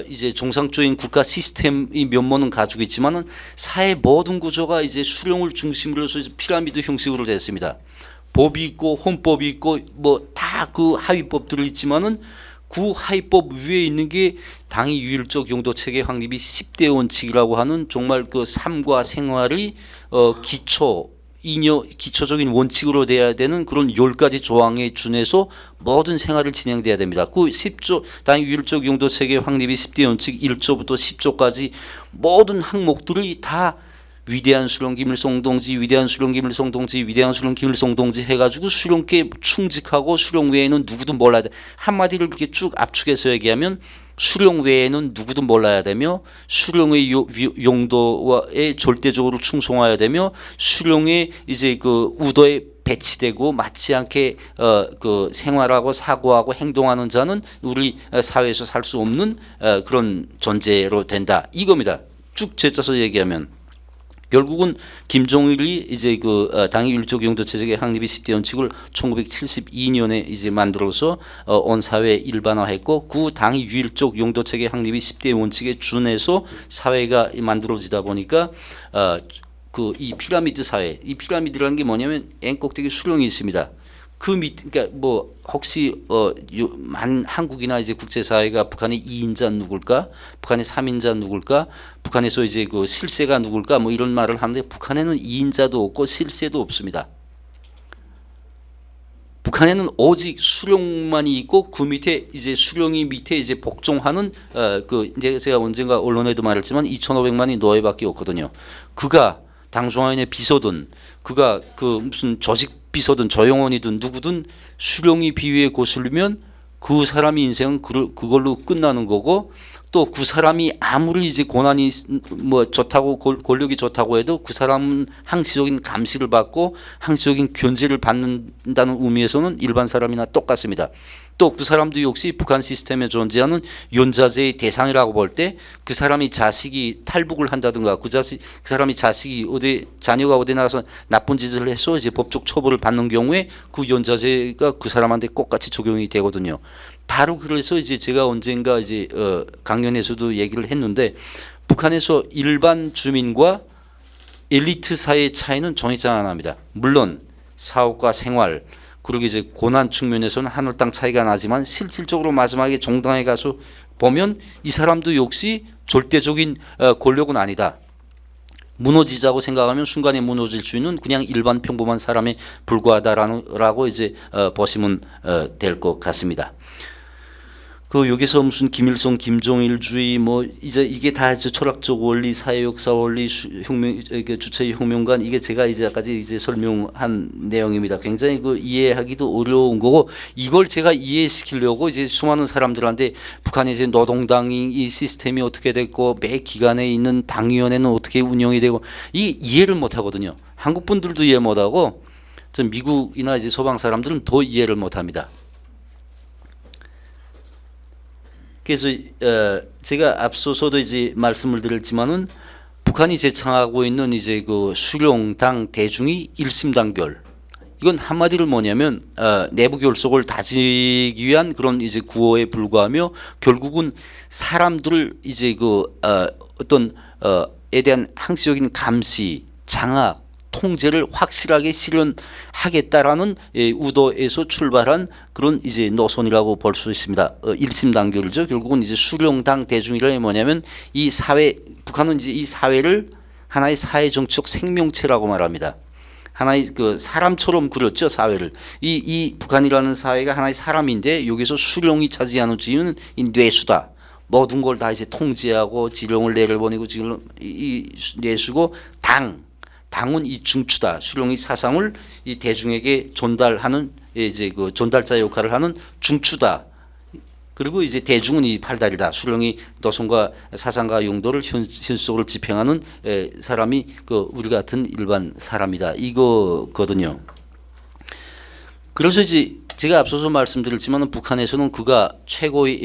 이제 정상적인 국가 시스템이 면모는 가지고 있지만은 사회 모든 구조가 이제 수령을 중심으로 해서 피라미드 형식으로 됐습니다. 법이 있고 헌법이 있고 뭐 다 그 하위법들이 있지만은 그 하위법 위에 있는 게 당의 유일적 용도 체계 확립이 10대 원칙이라고 하는 정말 그 삶과 생활이 기초적인 원칙으로 돼야 되는 그런 10가지 조항에 준해서 모든 생활을 진행돼야 됩니다. 그 10조 당의 유일적 용도 체계 확립이 10대 원칙 1조부터 10조까지 모든 항목들이 다 위대한 수령 김일성 동지, 위대한 수령 김일성 동지, 위대한 수령 김일성 동지 해가지고 수령께 충직하고 수령 외에는 누구도 몰라야 돼. 한마디를 이렇게 쭉 압축해서 얘기하면 수령 외에는 누구도 몰라야 되며 수령의 용도에 절대적으로 충성해야 되며 수령의 이제 그 우도에 배치되고 맞지 않게 그 생활하고 사고하고 행동하는 자는 우리 사회에서 살 수 없는 그런 존재로 된다. 이겁니다. 쭉 제짜서 얘기하면. 결국은 김정일이 이제 그 당의 유일적 용도 체제의 확립이 10대 원칙을 1972년에 이제 만들어서 온 사회에 일반화했고 그 당의 유일적 용도 체계 확립이 10대 원칙에 준해서 사회가 만들어지다 보니까 그 이 피라미드 사회, 이 피라미드라는 게 뭐냐면 N 꼭대기 수령이 있습니다. 그 밑, 그러니까 뭐 혹시 한국이나 이제 국제사회가 북한의 2인자 누굴까, 북한의 3인자 누굴까, 북한에서 이제 그 실세가 누굴까, 뭐 이런 말을 하는데 북한에는 2인자도 없고 실세도 없습니다. 북한에는 오직 수령만이 있고 그 밑에 이제 수령이 밑에 이제 복종하는 그 이제 제가 언젠가 언론에도 말했지만 2,500만이 노예밖에 없거든요. 그가 당중앙위원회 비서든 그가 그 무슨 조직 비서든 조용원이든 누구든 수령이 비위에 거슬리면 그 사람의 인생은 그걸로 끝나는 거고 또 그 사람이 아무리 이제 고난이 뭐 좋다고 권력이 좋다고 해도 그 사람은 항시적인 감시를 받고 항시적인 견제를 받는다는 의미에서는 일반 사람이나 똑같습니다. 또 그 사람도 역시 북한 시스템에 존재하는 연좌제의 대상이라고 볼 때 그 사람이 자식이 탈북을 한다든가 그 사람이 자식이 어디 자녀가 어디 나가서 나쁜 짓을 해서 이제 법적 처벌을 받는 경우에 그 연좌제가 그 사람한테 똑같이 적용이 되거든요. 바로 그래서 이제 제가 언젠가 이제 강연에서도 얘기를 했는데 북한에서 일반 주민과 엘리트 사이의 차이는 정의장 하나입니다. 물론 사업과 생활 그리고 이제 고난 측면에서는 하늘 땅 차이가 나지만 실질적으로 마지막에 정당에 가서 보면 이 사람도 역시 절대적인 권력은 아니다. 무너지자고 생각하면 순간에 무너질 수 있는 그냥 일반 평범한 사람에 불과하다라고 이제 보시면 될 것 같습니다. 그 여기서 무슨 김일성, 김정일주의 뭐 이제 이게 다 이제 철학적 원리, 사회 역사 원리, 혁명 이게 주체의 혁명관 이게 제가 이제까지 이제 설명한 내용입니다. 굉장히 그 이해하기도 어려운 거고 이걸 제가 이해시키려고 이제 수많은 사람들한테 북한의 이제 노동당이 이 시스템이 어떻게 됐고 매 기관에 있는 당위원회는 어떻게 운영이 되고 이 이해를 못 하거든요. 한국 분들도 이해 못 하고 전 미국이나 이제 서방 사람들은 더 이해를 못 합니다. 그래서 제가 앞서서도 이제 말씀을 드렸지만은 북한이 제창하고 있는 이제 그 수령당 대중이 일심단결 이건 한마디로 뭐냐면 내부 결속을 다지기 위한 그런 이제 구호에 불과하며 결국은 사람들을 이제 그 어떤 에 대한 항시적인 감시, 장악, 통제를 확실하게 실현하겠다라는 우도에서 출발한 그런 이제 노선이라고 볼 수 있습니다. 일심단결이죠. 결국은 이제 수령당 대중이라는 게 뭐냐면 이 사회 북한은 이제 이 사회를 하나의 사회 정치적 생명체라고 말합니다. 하나의 그 사람처럼 그렸죠 사회를. 이 북한이라는 사회가 하나의 사람인데 여기서 수령이 차지하는 지위는 이 뇌수다. 모든 걸 다 이제 통제하고 지령을 내려보내고 지금 이 뇌수고 당은 이 중추다. 수령이 사상을 이 대중에게 전달하는 이제 그 전달자 역할을 하는 중추다. 그리고 이제 대중은 이 팔다리다. 수령이 노선과 사상과 용도를 현실적으로 집행하는 사람이 그 우리 같은 일반 사람이다. 이거거든요. 그래서 이제 제가 앞서서 말씀드렸지만 북한에서는 그가 최고의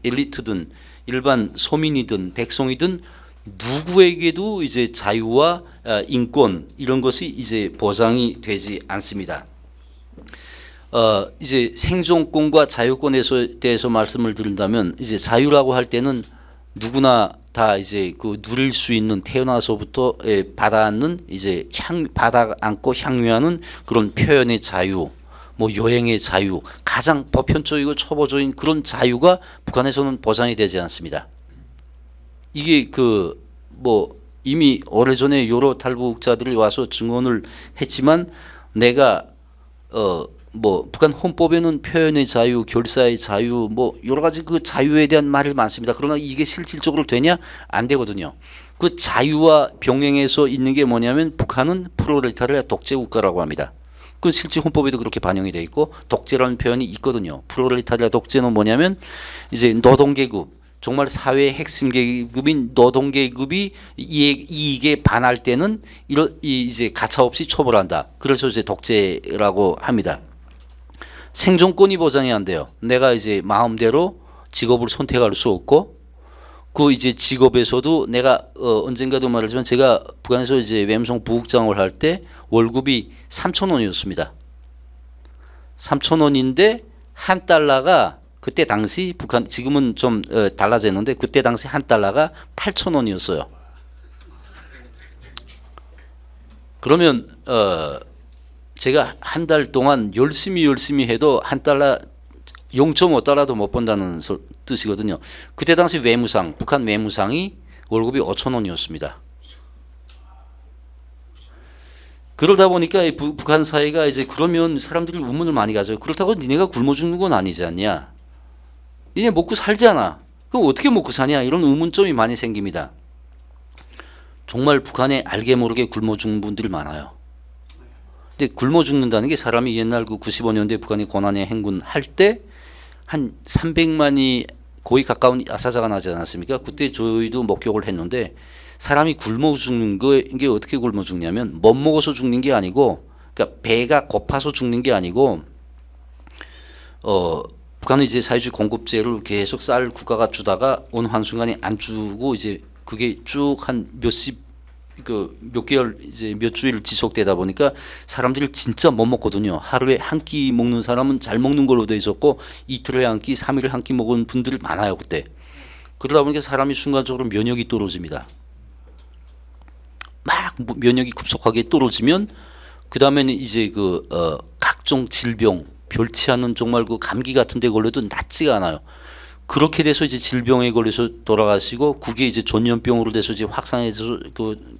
엘리트든 일반 서민이든 백성이든 누구에게도 이제 자유와 인권 이런 것이 이제 보장이 되지 않습니다. 이제 생존권과 자유권에 대해서 말씀을 드린다면 이제 자유라고 할 때는 누구나 다 이제 그 누릴 수 있는 태어나서부터 받아안는 이제 받아 안고 향유하는 그런 표현의 자유, 뭐 여행의 자유, 가장 보편적이고 초보적인 그런 자유가 북한에서는 보장이 되지 않습니다. 이게 그 뭐 이미 오래전에 여러 탈북자들이 와서 증언을 했지만 내가 뭐 북한 헌법에는 표현의 자유, 결사의 자유, 뭐 여러 가지 그 자유에 대한 말이 많습니다. 그러나 이게 실질적으로 되냐? 안 되거든요. 그 자유와 병행해서 있는 게 뭐냐면 북한은 프롤레타리아 독재 국가라고 합니다. 그 실제 헌법에도 그렇게 반영이 돼 있고 독재라는 표현이 있거든요. 프롤레타리아 독재는 뭐냐면 이제 노동계급 정말 사회의 핵심 계급인 노동계급이 이익에 반할 때는 이제 가차없이 처벌한다. 그래서 이제 독재라고 합니다. 생존권이 보장이 안 돼요. 내가 이제 마음대로 직업을 선택할 수 없고 그 이제 직업에서도 내가 언젠가도 말했지만 제가 북한에서 이제 외무성 부국장을 할 때 월급이 3,000원이었습니다. 3,000원인데 한 달러가 그때 당시 북한 지금은 좀 달라졌는데 그때 당시 한 달러가 8,000원이었어요. 그러면 제가 한 달 동안 열심히 해도 한 달러 0.5달러도 못 번다는 뜻이거든요. 그때 당시 외무상 북한 외무상이 월급이 5,000원이었습니다. 그러다 보니까 북한 사회가 이제 그러면 사람들이 의문을 많이 가져요. 그렇다고 니네가 굶어 죽는 건 아니지 않냐? 니네 먹고 살잖아. 그럼 어떻게 먹고 사냐? 이런 의문점이 많이 생깁니다. 정말 북한에 알게 모르게 굶어 죽는 분들이 많아요. 근데 굶어 죽는다는 게 사람이 옛날 그 95년대 북한이 고난의 행군 할 때 한 300만이 거의 가까운 아사자가 나지 않았습니까? 그때 저희도 목격을 했는데 사람이 굶어 죽는 게 어떻게 굶어 죽냐면 못 먹어서 죽는 게 아니고, 그러니까 배가 고파서 죽는 게 아니고, 북한은 이제 사회주의 공급제를 계속 쌀 국가가 주다가 어느 한순간에 안 주고 이제 그게 쭉 한 몇 개월 이제 몇 주일 지속되다 보니까 사람들이 진짜 못 먹거든요. 하루에 한 끼 먹는 사람은 잘 먹는 걸로 돼 있었고 이틀에 한 끼, 3일에 한 끼 먹은 분들이 많아요 그때. 그러다 보니까 사람이 순간적으로 면역이 떨어집니다. 막 면역이 급속하게 떨어지면 그 다음에는 이제 각종 질병, 별치 않은 정말 그 감기 같은 데 걸려도 낫지가 않아요. 그렇게 돼서 이제 질병에 걸려서 돌아가시고 그게 이제 전염병으로 돼서 이제 확산해서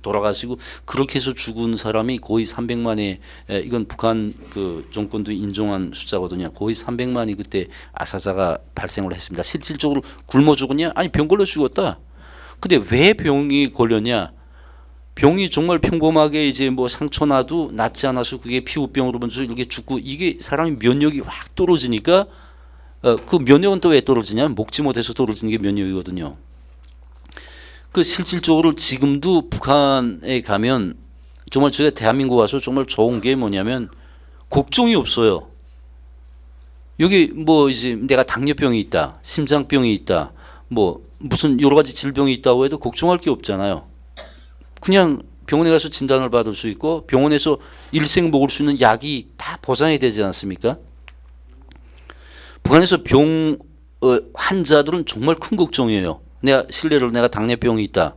돌아가시고 그렇게 해서 죽은 사람이 거의 300만에 이건 북한 그 정권도 인정한 숫자거든요. 거의 300만이 그때 아사자가 발생을 했습니다. 실질적으로 굶어 죽었냐? 아니 병 걸려 죽었다. 근데 왜 병이 걸렸냐? 병이 정말 평범하게 이제 뭐 상처 나도 낫지 않아서 그게 피부병으로 먼저 이렇게 죽고 이게 사람이 면역이 확 떨어지니까 그 면역은 또 왜 떨어지냐면 먹지 못해서 떨어지는 게 면역이거든요. 그 실질적으로 지금도 북한에 가면 정말 저희가 대한민국 와서 정말 좋은 게 뭐냐면 걱정이 없어요. 여기 뭐 이제 내가 당뇨병이 있다, 심장병이 있다, 뭐 무슨 여러 가지 질병이 있다고 해도 걱정할 게 없잖아요. 그냥 병원에 가서 진단을 받을 수 있고 병원에서 일생 먹을 수 있는 약이 다 보장이 되지 않습니까? 북한에서 병 환자들은 정말 큰 걱정이에요. 내가 당뇨병이 있다.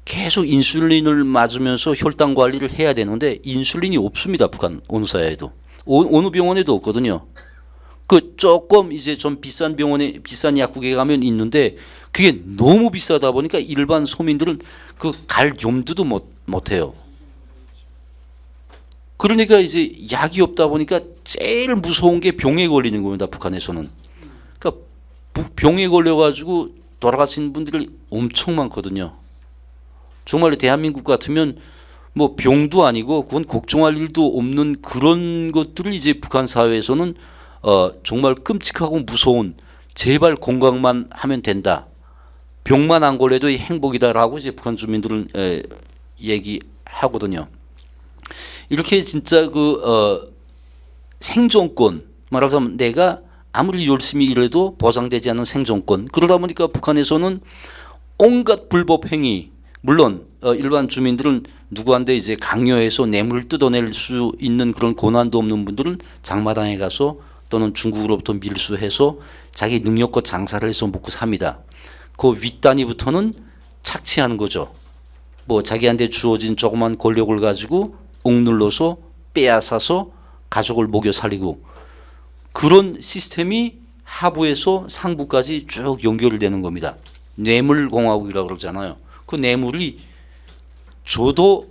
계속 인슐린을 맞으면서 혈당 관리를 해야 되는데 인슐린이 없습니다. 북한 어느 사회에도 어느 병원에도 없거든요. 그 조금 이제 좀 비싼 병원에 비싼 약국에 가면 있는데 그게 너무 비싸다 보니까 일반 소민들은 그 갈 염두도 못 해요. 그러니까 이제 약이 없다 보니까 제일 무서운 게 병에 걸리는 겁니다. 북한에서는. 그러니까 병에 걸려가지고 돌아가신 분들이 엄청 많거든요. 정말 대한민국 같으면 뭐 병도 아니고 그건 걱정할 일도 없는 그런 것들을 이제 북한 사회에서는 정말 끔찍하고 무서운 제발 건강만 하면 된다. 병만 안 걸려도 행복이다라고 이제 북한 주민들은 얘기하거든요. 이렇게 진짜 생존권 말하자면 내가 아무리 열심히 일해도 보장되지 않는 생존권 그러다 보니까 북한에서는 온갖 불법 행위 물론 일반 주민들은 누구한테 이제 강요해서 뇌물을 뜯어낼 수 있는 그런 권한도 없는 분들은 장마당에 가서 또는 중국으로부터 밀수해서 자기 능력껏 장사를 해서 먹고 삽니다. 그 윗단위부터는 착취하는 거죠. 뭐 자기한테 주어진 조그만 권력을 가지고 억눌러서 빼앗아서 가족을 먹여 살리고 그런 시스템이 하부에서 상부까지 쭉 연결되는 겁니다. 뇌물공화국이라고 그러잖아요. 그 뇌물이 저도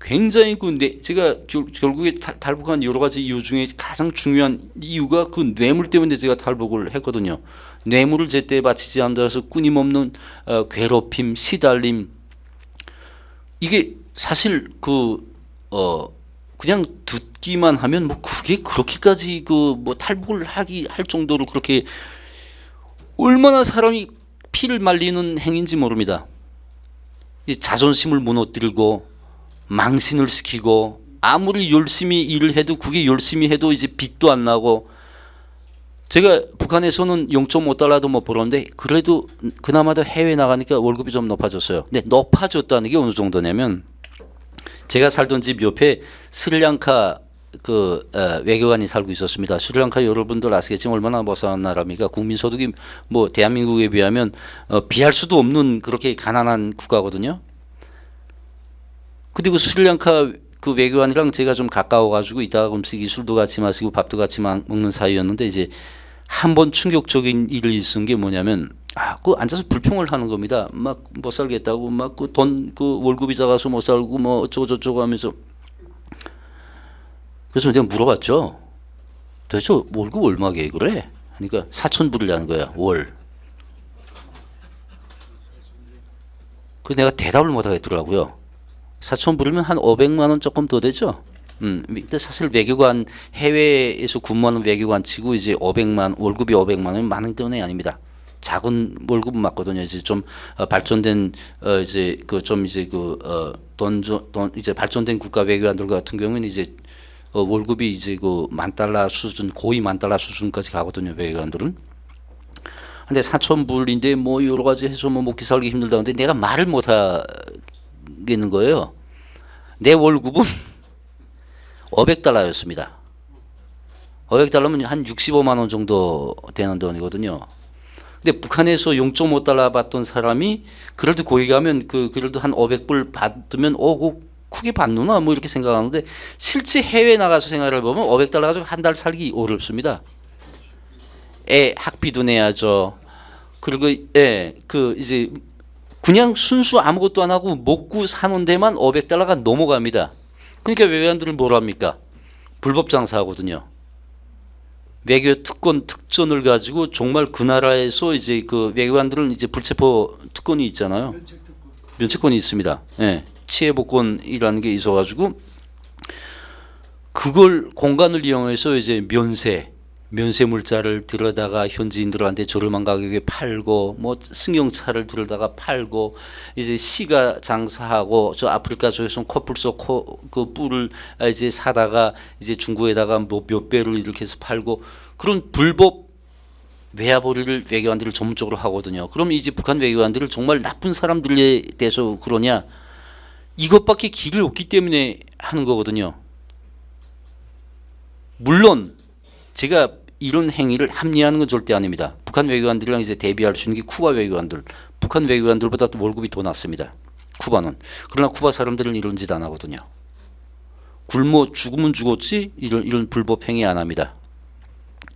굉장히 제가 결국에 탈북한 여러 가지 이유 중에 가장 중요한 이유가 그 뇌물 때문에 제가 탈북을 했거든요. 뇌물을 제때 바치지 않아서 끊임없는 괴롭힘, 시달림 이게 사실 그냥 듣기만 하면 뭐 그게 그렇게까지 뭐 탈북을 할 정도로 그렇게 얼마나 사람이 피를 말리는 행위인지 모릅니다. 이 자존심을 무너뜨리고 망신을 시키고 아무리 열심히 일을 해도 그게 열심히 해도 이제 빚도 안 나고 제가 북한에서는 0.5달러도 못 벌었는데 그래도 그나마도 해외 나가니까 월급이 좀 높아졌어요. 근데 높아졌다는 게 어느 정도냐면 제가 살던 집 옆에 스리랑카 외교관이 살고 있었습니다. 스리랑카 여러분들 아시겠지만 얼마나 못사는 나라입니까? 국민소득이 뭐 대한민국에 비하면 비할 수도 없는 그렇게 가난한 국가거든요. 그리고 스리랑카 그 외교관이랑 제가 좀 가까워가지고 이따가 음식이 술도 같이 마시고 밥도 같이 먹는 사이였는데 이제 한 번 충격적인 일이 있은 게 뭐냐면 그 앉아서 불평을 하는 겁니다. 막 못 살겠다고 막 그 월급이 작아서 못 살고 뭐 어쩌고 저쩌고 하면서 그래서 내가 물어봤죠. 도대체 월급 얼마게 그래? 그러니까 4,000불이라는 거야 월. 그래서 내가 대답을 못 하겠더라고요. 4,000불이면 한 500만 원 조금 더 되죠. 근데 사실 외교관 해외에서 근무하는 외교관 치고 이제 월급이 500만 원이 많은 돈이 아닙니다. 작은 월급은 맞거든요. 이제 좀 발전된 이제 그 좀 이제 돈 이제 발전된 국가 외교관들 같은 경우는 이제 월급이 이제 그 $10,000 수준, 고위 $10,000 수준까지 가거든요. 외교관들은. 근데 4,000불인데 뭐 여러 가지 해서 뭐 먹기 살기 힘들다는데 내가 말을 못 하겠는 거예요. 내 월급은 $500였습니다. $500면 한 65만 원 정도 되는 돈이거든요. 근데 북한에서 $0.5 받던 사람이 그래도 거기 가면 그래도 한 500불 받으면 그 크게 받누나 뭐 이렇게 생각하는데 실제 해외 나가서 생활을 보면 $500 가지고 한 달 살기 어렵습니다. 애 학비도 내야죠. 그리고 이제 그냥 순수 아무것도 안 하고 먹고 사는 데만 $500가 넘어갑니다. 그러니까 외교관들은 뭘 합니까? 불법 장사하거든요. 외교 특전을 가지고 정말 그 나라에서 이제 그 외교관들은 이제 불체포 특권이 있잖아요. 면책권이 있습니다. 예. 치해복권이라는 게 있어가지고 그걸 공간을 이용해서 이제 면세 물자를 들여다가 현지인들한테 저렴한 가격에 팔고 뭐 승용차를 들여다가 팔고 이제 시가 장사하고 저 아프리카 쪽에서 코뿔소 그 뿔을 이제 사다가 이제 중국에다가 뭐 몇 배를 이렇게 해서 팔고 그런 불법 외화벌이를 외교관들을 전문적으로 하거든요. 그럼 이제 북한 외교관들을 정말 나쁜 사람들에 대해서 그러냐? 이것밖에 길이 없기 때문에 하는 거거든요. 물론 제가 이런 행위를 합리화하는 건 절대 아닙니다. 북한 외교관들이랑 이제 대비할 수 있는 게 쿠바 외교관들. 북한 외교관들보다 월급이 더 낮습니다. 쿠바는. 그러나 쿠바 사람들은 이런 짓 안 하거든요. 굶어 죽으면 죽었지 이런 불법 행위 안 합니다.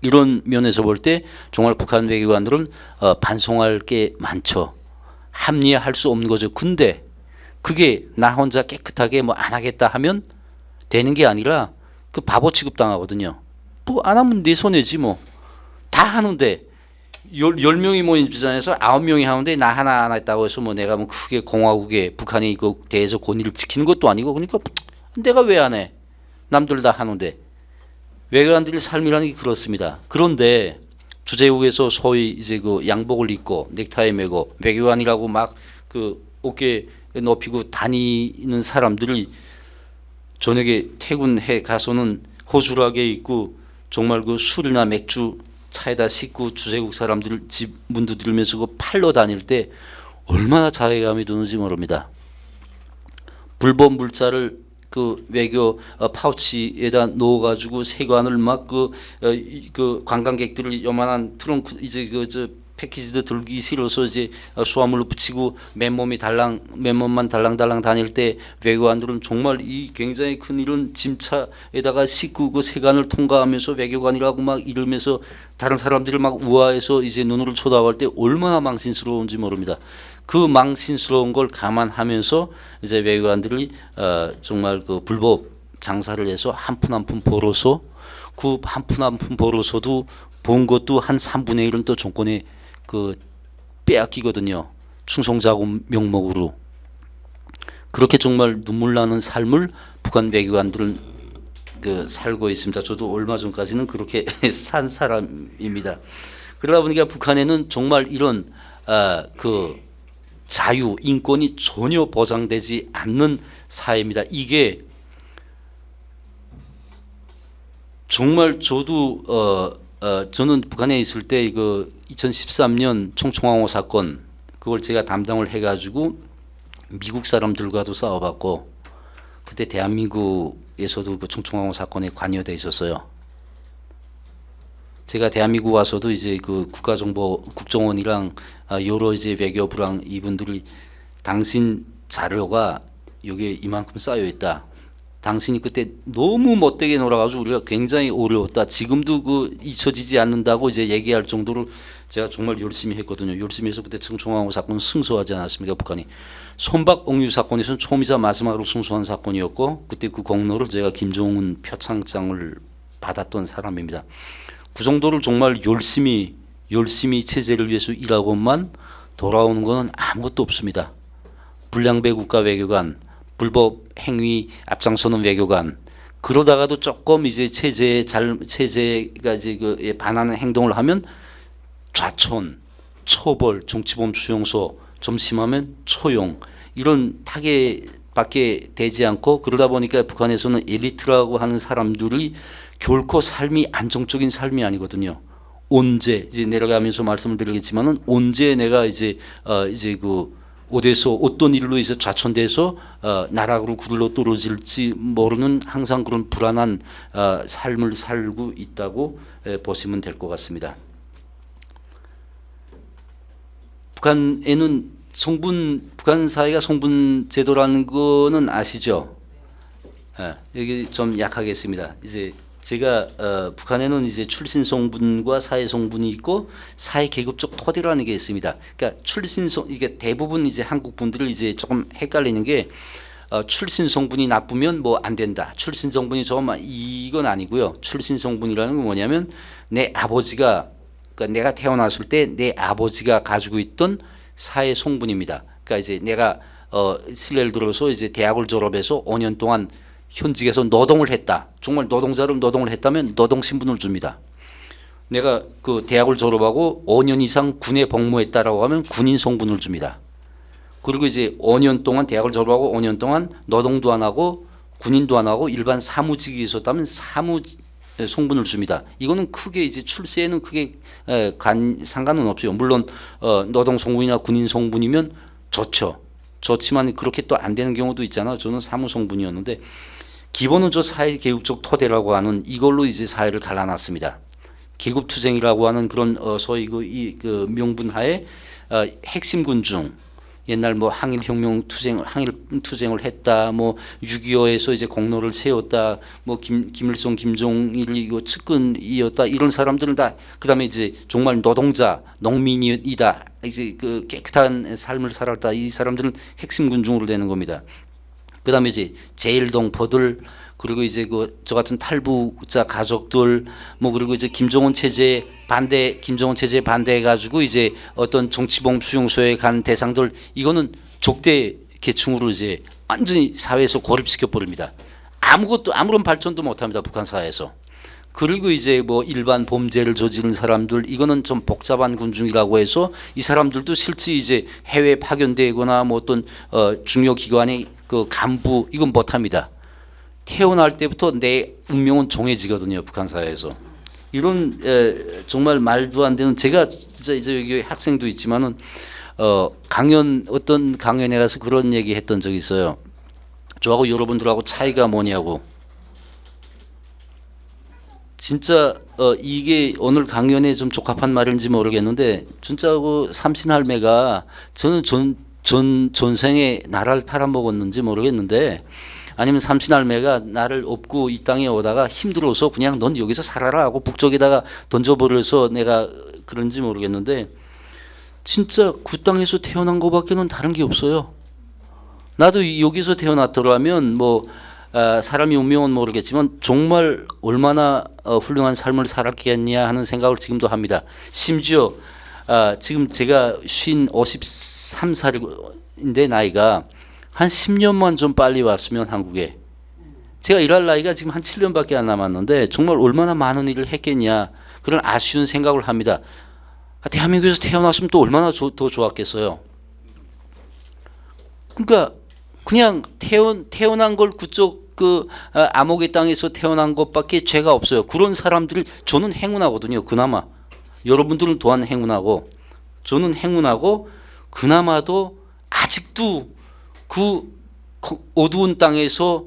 이런 면에서 볼 때 정말 북한 외교관들은 반성할 게 많죠. 합리화할 수 없는 거죠. 근데 그게 나 혼자 깨끗하게 뭐 안 하겠다 하면 되는 게 아니라 그 바보 취급 당하거든요. 뭐 안 하면 내 손해지 뭐. 다 하는데 10명이 모인 비전에서 9명이 하는데 나 하나 안 했다고 해서 뭐 내가 뭐 크게 공화국에 북한이 이거 대해서 권위를 지키는 것도 아니고 그러니까 내가 왜 안 해? 남들 다 하는데. 외교관들의 삶이라는 게 그렇습니다. 그런데 주재국에서 소위 이제 그 양복을 입고 넥타이 메고 외교관이라고 막 그 어깨 높이고 다니는 사람들이 저녁에 퇴근해 가서는 허술하게 입고 정말 그 술이나 맥주 차에다 싣고 주재국 사람들 집 문 두드리면서 그 팔러 다닐 때 얼마나 자괴감이 드는지 모릅니다. 불법 물자를 그 외교 파우치에다 넣어가지고 세관을 막 그 관광객들을 요만한 트렁크 이제 저 패키지도 들기 싫어서 이제 수화물로 붙이고 맨몸만 달랑달랑 다닐 때 외교관들은 정말 이 굉장히 큰 이런 짐차에다가 싣고 그 세관을 통과하면서 외교관이라고 막 이러면서 다른 사람들을 막 우아해서 이제 눈으로 쳐다볼 때 얼마나 망신스러운지 모릅니다. 그 망신스러운 걸 감안하면서 이제 외교관들이 정말 그 불법 장사를 해서 한 푼 한 푼 벌어서 그 한 푼 한 푼 벌어서도 본 것도 한 3분의 1은 또 정권에 그 빼앗기거든요. 충성자금 명목으로. 그렇게 정말 눈물 나는 삶을 북한 외교관들은 그 살고 있습니다. 저도 얼마 전까지는 그렇게 산 사람입니다. 그러다 보니까 북한에는 정말 이런 그 자유, 인권이 전혀 보장되지 않는 사회입니다. 이게 정말 저도 저는 북한에 있을 때 이거 2013년 총총항호 사건 그걸 제가 담당을 해가지고 미국 사람들과도 싸워봤고 그때 대한민국에서도 그 총총항호 사건에 관여돼 있었어요. 제가 대한민국 와서도 이제 그 국정원이랑 여러 이제 외교부랑 이분들이 당신 자료가 여기에 이만큼 쌓여 있다. 당신이 그때 너무 못되게 놀아가지고 우리가 굉장히 어려웠다. 지금도 그 잊혀지지 않는다고 이제 얘기할 정도로 제가 정말 열심히 했거든요. 열심히 해서 그때 총총항호 사건 승소하지 않았습니까? 북한이. 손박 옥류 사건에서는 처음이자 마지막으로 승소한 사건이었고 그때 그 공로를 제가 김정은 표창장을 받았던 사람입니다. 그 정도를 정말 열심히 체제를 위해서 일하고만 돌아오는 것은 아무것도 없습니다. 불량배 국가 외교관, 불법 행위 앞장서는 외교관, 그러다가도 조금 이제 체제가 이제 그 반하는 행동을 하면 좌천, 처벌, 정치범 수용소, 좀 심하면 초용 이런 타겟밖에 되지 않고 그러다 보니까 북한에서는 엘리트라고 하는 사람들이 결코 삶이 안정적인 삶이 아니거든요. 언제 이제 내려가면서 말씀을 드리겠지만은 언제 내가 이제 그 어디서 어떤 일로 이제 좌천돼서 나락으로 굴러 떨어질지 모르는 항상 그런 불안한 삶을 살고 있다고 보시면 될 것 같습니다. 북한에는 북한 사회가 성분 제도라는 거는 아시죠? 여기 좀 약하겠습니다. 이제 제가 북한에는 이제 출신 성분과 사회 성분이 있고 사회 계급적 토대라는 게 있습니다. 그러니까 이게 대부분 이제 한국 분들을 이제 조금 헷갈리는 게 출신 성분이 나쁘면 뭐 안 된다. 출신 성분이 좋으면 이건 아니고요. 출신 성분이라는 건 뭐냐면 내 아버지가 그러니까 내가 태어났을 때 내 아버지가 가지고 있던 사회 성분입니다. 그러니까 이제 내가 실례를 들어서 이제 대학을 졸업해서 5년 동안 현직에서 노동을 했다. 정말 노동자로 노동을 했다면 노동 신분을 줍니다. 내가 그 대학을 졸업하고 5년 이상 군에 복무했다라고 하면 군인 성분을 줍니다. 그리고 이제 5년 동안 대학을 졸업하고 5년 동안 노동도 안 하고 군인도 안 하고 일반 사무직이 있었다면 사무 성분을 줍니다. 이거는 크게 이제 출세에는 크게 상관은 없어요. 물론 노동 성분이나 군인 성분이면 좋죠. 좋지만 그렇게 또 안 되는 경우도 있잖아요. 저는 사무 성분이었는데 기본은 저 사회 계급적 토대라고 하는 이걸로 이제 사회를 갈라놨습니다. 계급투쟁이라고 하는 그런 소위 그 명분하에 핵심 군중 옛날 뭐 항일 투쟁을 했다. 뭐 6.25에서 이제 공로를 세웠다. 뭐 김일성, 김종일이 이거 측근이었다. 이런 사람들은 다 그다음에 이제 정말 노동자, 농민이다. 이제 그 깨끗한 삶을 살았다. 이 사람들은 핵심 군중으로 되는 겁니다. 그다음에 이제 제일동포들 그리고 이제 그 저 같은 탈북자 가족들 뭐 그리고 이제 김정은 체제 반대해 가지고 이제 어떤 정치범 수용소에 간 대상들 이거는 족대 계층으로 이제 완전히 사회에서 고립시켜 버립니다. 아무런 발전도 못 합니다. 북한 사회에서. 그리고 이제 뭐 일반 범죄를 저지른 사람들 이거는 좀 복잡한 군중이라고 해서 이 사람들도 실제 이제 해외 파견되거나 뭐 어떤 중요 기관의 그 간부 이건 못 합니다. 태어날 때부터 내 운명은 정해지거든요. 북한 사회에서. 이런 정말 말도 안 되는 제가 진짜 이제 여기 학생도 있지만은 어떤 강연에 가서 그런 얘기 했던 적이 있어요. 저하고 여러분들하고 차이가 뭐냐고. 진짜 이게 오늘 강연에 좀 적합한 말인지 모르겠는데 진짜 그 삼신할매가 저는 전생에 나라를 팔아먹었는지 모르겠는데 아니면 삼신할매가 나를 업고 이 땅에 오다가 힘들어서 그냥 넌 여기서 살아라 하고 북쪽에다가 던져버려서 내가 그런지 모르겠는데 진짜 그 땅에서 태어난 것밖에는 다른 게 없어요. 나도 여기서 태어났더라면 뭐 사람이 운명은 모르겠지만 정말 얼마나 훌륭한 삶을 살았겠냐 하는 생각을 지금도 합니다. 심지어 지금 제가 53살인데 나이가 한 10년만 좀 빨리 왔으면 한국에 제가 일할 나이가 지금 한 7년밖에 안 남았는데 정말 얼마나 많은 일을 했겠냐 그런 아쉬운 생각을 합니다. 대한민국에서 태어났으면 또 얼마나 더 좋았겠어요. 그러니까 그냥 태어난 걸 그쪽 그 암흑의 땅에서 태어난 것밖에 죄가 없어요. 그런 사람들을 저는 행운하거든요. 그나마 여러분들은 또한 행운하고 저는 행운하고 그나마도 아직도 그 어두운 땅에서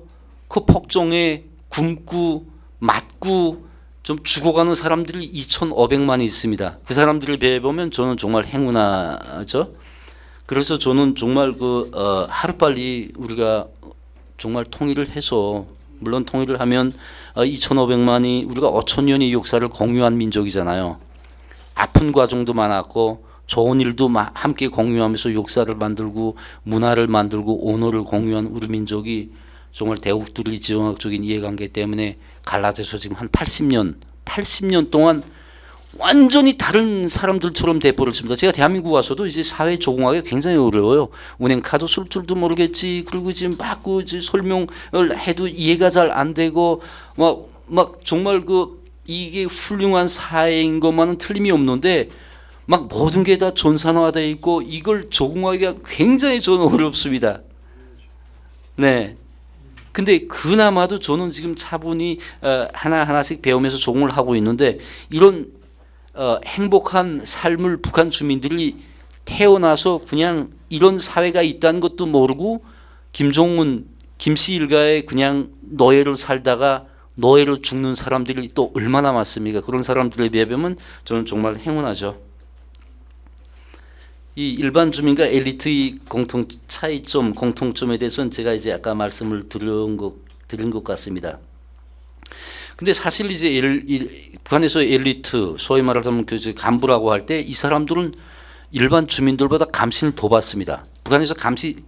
그 폭정에 굶고 맞고 좀 죽어가는 사람들이 2,500만이 있습니다. 그 사람들을 배워보면 저는 정말 행운하죠. 그래서 저는 정말 하루빨리 우리가 정말 통일을 해서 물론 통일을 하면 2,500만이 우리가 5,000년의 역사를 공유한 민족이잖아요. 아픈 과정도 많았고 좋은 일도 함께 공유하면서 역사를 만들고 문화를 만들고 언어를 공유한 우리 민족이 정말 대국들의 지정학적인 이해관계 때문에 갈라져서 지금 한 80년 동안 완전히 다른 사람들처럼 돼버렸습니다. 제가 대한민국 와서도 이제 사회 적응하기 굉장히 어려워요. 은행 카드 쓸 줄도 모르겠지. 그리고 이제 막 이제 설명을 해도 이해가 잘 안 되고 막 정말 이게 훌륭한 사회인 것만은 틀림이 없는데 막 모든 게 다 전산화되어 있고 이걸 적응하기가 굉장히 저는 어렵습니다. 네. 근데 그나마도 저는 지금 차분히 하나하나씩 배우면서 적응을 하고 있는데 이런 행복한 삶을 북한 주민들이 태어나서 그냥 이런 사회가 있다는 것도 모르고 김정은 김씨 일가에 그냥 노예를 살다가 노예로 죽는 사람들이 또 얼마나 많습니까? 그런 사람들에 비하면 저는 정말 행운하죠. 이 일반 주민과 엘리트의 차이점, 공통점에 대해서는 제가 이제 아까 말씀을 드린 것 같습니다. 근데 사실 이제 북한에서 엘리트, 소위 말하자면 그 간부라고 할 때 이 사람들은 일반 주민들보다 감시를 더 받습니다. 북한에서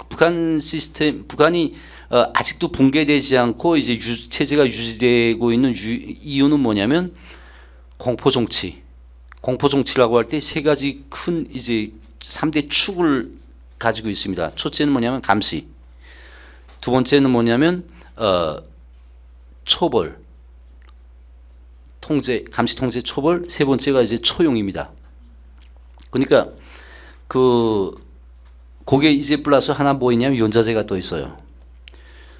북한 시스템, 북한이 아직도 붕괴되지 않고 이제 체제가 유지되고 있는 이유는 뭐냐면 공포 정치라고 할 때 세 가지 큰 이제 3대 축을 가지고 있습니다. 첫째는 뭐냐면 감시, 두 번째는 뭐냐면 처벌, 통제, 감시, 통제, 처벌, 세 번째가 이제 처용입니다. 그러니까 거기에 이제 플러스 하나 뭐 있냐면 연좌제가 또 있어요.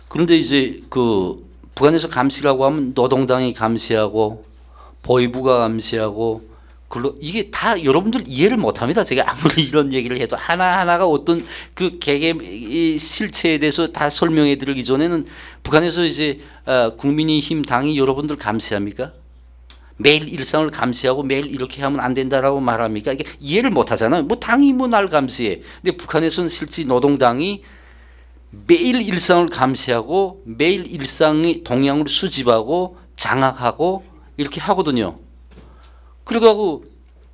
그런데 이제 북한에서 감시라고 하면 노동당이 감시하고 보위부가 감시하고 이게 다 여러분들 이해를 못합니다. 제가 아무리 이런 얘기를 해도 하나하나가 어떤 그 개개 실체에 대해서 다 설명해 드리기 전에는 북한에서 이제 국민의힘 당이 여러분들 감시합니까? 매일 일상을 감시하고 매일 이렇게 하면 안 된다라고 말합니까? 이게 이해를 못 하잖아요. 뭐 당이 뭐 날 감시해. 근데 북한에서는 실제 노동당이 매일 일상을 감시하고 매일 일상의 동향을 수집하고 장악하고 이렇게 하거든요. 그리고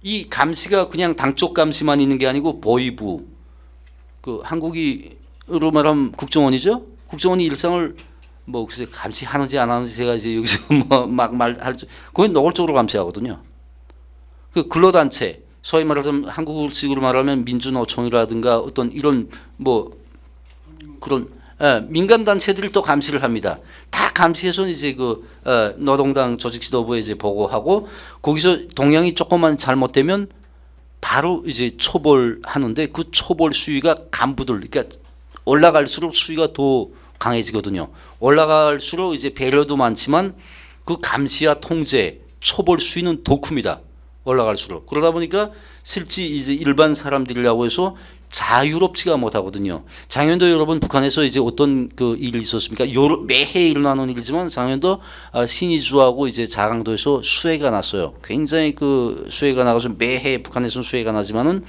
이 감시가 그냥 당쪽 감시만 있는 게 아니고 보위부, 한국으로 말하면 국정원이죠. 국정원이 일상을 뭐 글쎄 감시하는지 안 하는지 제가 이제 여기서 뭐 막 말할 거의 노골적으로 감시하거든요. 그 근로단체, 소위 말하자면 한국식으로 말하면 민주노총이라든가 어떤 이런 뭐 그런 민간 단체들이 또 감시를 합니다. 다 감시해서 이제 노동당 조직 지도부에 이제 보고하고 거기서 동향이 조금만 잘못되면 바로 이제 처벌하는데 그 처벌 수위가 간부들, 그러니까 올라갈수록 수위가 더 강해지거든요. 올라갈수록 이제 배려도 많지만 그 감시와 통제, 처벌 수위는 더 큽니다. 올라갈수록. 그러다 보니까 실제 이제 일반 사람들이라고 해서 자유롭지가 못하거든요. 작년도 여러분 북한에서 이제 어떤 일이 있었습니까? 매해 일어나는 일이지만 작년도 신의주하고 이제 자강도에서 수해가 났어요. 굉장히 수해가 나가서 매해 북한에서는 수해가 나지만은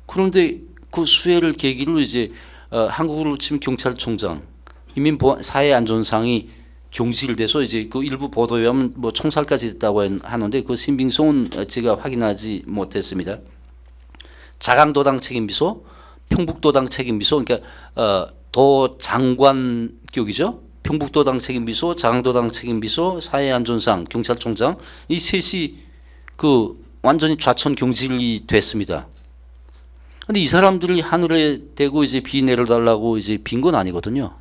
그런데 그 수해를 계기로 이제 한국으로 치면 경찰청장, 사회안전상이 경질돼서 이제 일부 보도에 하면 뭐 총살까지 됐다고 하는데 그 신빙성은 제가 확인하지 못했습니다. 자강도당 책임비서, 평북도당 책임비서, 그러니까 도 장관격이죠. 평북도당 책임비서, 자강도당 책임비서, 사회안전상, 경찰청장 이 셋이 완전히 좌천 경질이 됐습니다. 근데 이 사람들이 하늘에 대고 이제 비 내려달라고 이제 빈 건 아니거든요.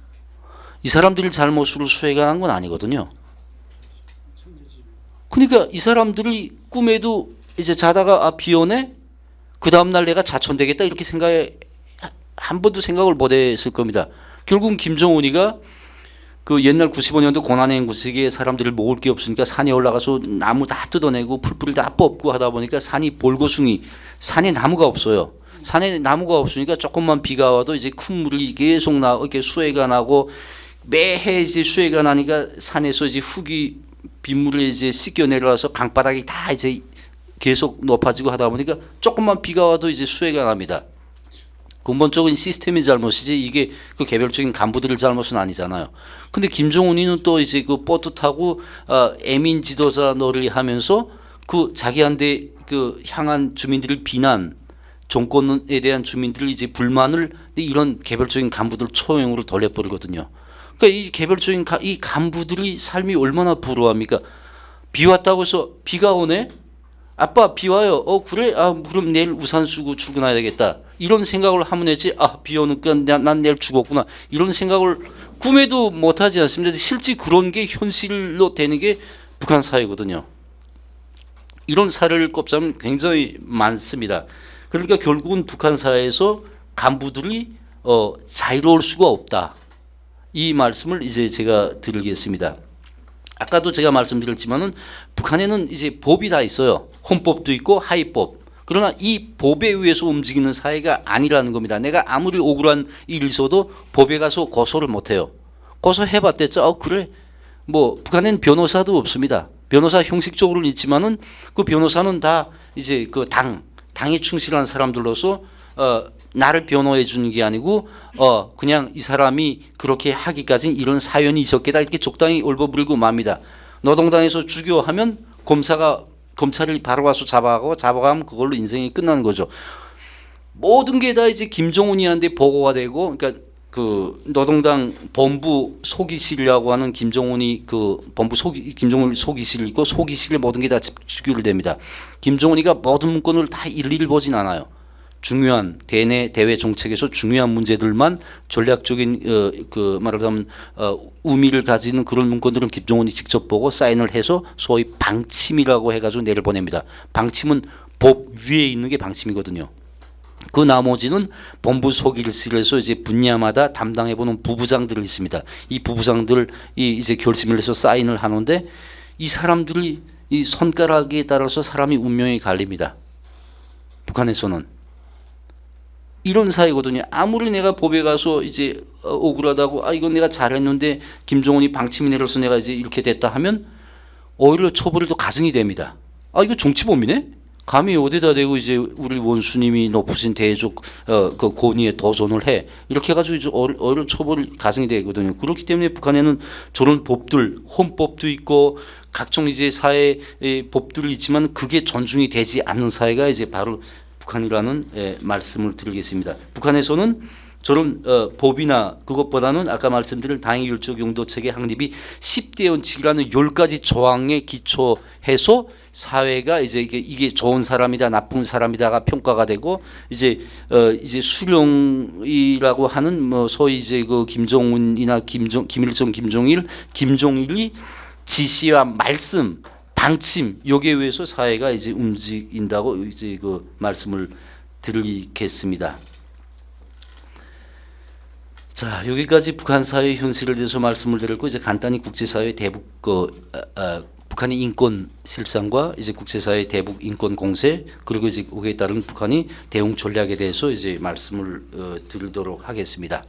이 사람들이 잘못으로 수해가 난 건 아니거든요. 그러니까 이 사람들이 꿈에도 이제 자다가 비 오네? 그 다음날 내가 자천되겠다 이렇게 한 번도 생각을 못 했을 겁니다. 결국 김정은이가 옛날 95년도 고난의 구식에 사람들을 먹을 게 없으니까 산에 올라가서 나무 다 뜯어내고 풀뿌리 다 뽑고 하다 보니까 산이 볼거숭이, 산에 나무가 없어요. 산에 나무가 없으니까 조금만 비가 와도 이제 큰 물이 계속 이렇게 수해가 나고 매해 이제 수해가 나니까 산에서 이제 빗물이 이제 씻겨 내려와서 강바닥이 다 이제 계속 높아지고 하다 보니까 조금만 비가 와도 이제 수해가 납니다. 근본적인 시스템의 잘못이지 이게 개별적인 간부들의 잘못은 아니잖아요. 근데 김정은이는 또 이제 보트 타고 애민 지도자 놀이 하면서 자기한테 향한 주민들을 비난, 정권에 대한 주민들이 이제 불만을 이런 개별적인 간부들 처형으로 돌려버리거든요. 그러니까 이 개별적인 이 간부들이 삶이 얼마나 불우합니까? 비 왔다고 해서 비가 오네? 아빠 비 와요. 그래? 그럼 내일 우산 쓰고 출근해야 되겠다. 이런 생각을 하면 했지. 비 오니까 난 내일 죽었구나. 이런 생각을 꿈에도 못하지 않습니다. 실제 그런 게 현실로 되는 게 북한 사회거든요. 이런 사례를 꼽자면 굉장히 많습니다. 그러니까 결국은 북한 사회에서 간부들이 자유로울 수가 없다. 이 말씀을 이제 제가 드리겠습니다. 아까도 제가 말씀드렸지만은 북한에는 이제 법이 다 있어요. 헌법도 있고 하위법. 그러나 이 법에 의해서 움직이는 사회가 아니라는 겁니다. 내가 아무리 억울한 일이 있어도 법에 가서 고소를 못해요. 고소해봤댔죠. 그래. 뭐 북한엔 변호사도 없습니다. 변호사 형식적으로는 있지만은 그 변호사는 다 이제 그 당에 충실한 사람들로서 나를 변호해 주는 게 아니고 그냥 이 사람이 그렇게 하기까지 이런 사연이 있었겠다 이렇게 적당히 얼버무리고 맙니다. 노동당에서 죽여하면 검찰이 바로 와서 잡아가면 그걸로 인생이 끝나는 거죠. 모든 게 다 이제 김정은이한테 보고가 되고, 그러니까 그 노동당 본부 소기실이라고 하는 김정은이 그 본부 김정은 소기실 있고 소기실에 모든 게 다 집결됩니다. 김정은이가 모든 문건을 다 일일이 보진 않아요. 중요한 대외 정책에서 중요한 문제들만 전략적인 그 말하자면 의미를 가지는 그런 문건들은 김정은이 직접 보고 사인을 해서 소위 방침이라고 해가지고 내려보냅니다. 방침은 법 위에 있는 게 방침이거든요. 그 나머지는 본부 소기실에서 이제 분야마다 담당해보는 부부장들이 있습니다. 이 부부장들이 이제 결심을 해서 사인을 하는데 이 사람들이 이 손가락에 따라서 사람이 운명이 갈립니다. 북한에서는. 이런 사회거든요. 아무리 내가 법에 가서 이제 억울하다고 이건 내가 잘했는데 김정은이 방침이 내려서 내가 이제 이렇게 됐다 하면 오히려 처벌이 더 가중이 됩니다. 이거 정치범이네? 감히 어디다 대고 이제 우리 원수님이 높으신 대적 그 권위에 도전을 해 이렇게 해가지고 이제 오히려 처벌이 가중이 되거든요. 그렇기 때문에 북한에는 저런 법들, 헌법도 있고 각종 이제 사회 법들이 있지만 그게 존중이 되지 않는 사회가 이제 바로 북한이라는 말씀을 드리겠습니다. 북한에서는 저런 법이나 그것보다는 아까 말씀드린 당위율적 용도체계 확립이 10대 원칙이라는 10가지 조항에 기초해서 사회가 이제 이게 좋은 사람이다 나쁜 사람이다가 평가가 되고 이제 수령이라고 하는 뭐 소위 이제 그 김정은이나 김일성 김종일이 지시와 말씀 방침 여기에 의해서 사회가 이제 움직인다고 이제 그 말씀을 드리겠습니다. 자, 여기까지 북한 사회 현실에 대해서 말씀을 드렸고 이제 간단히 국제사회 대북 북한의 인권 실상과 이제 국제사회 대북 인권 공세 그리고 이제 거기에 따른 북한이 대응 전략에 대해서 이제 말씀을 드리도록 하겠습니다.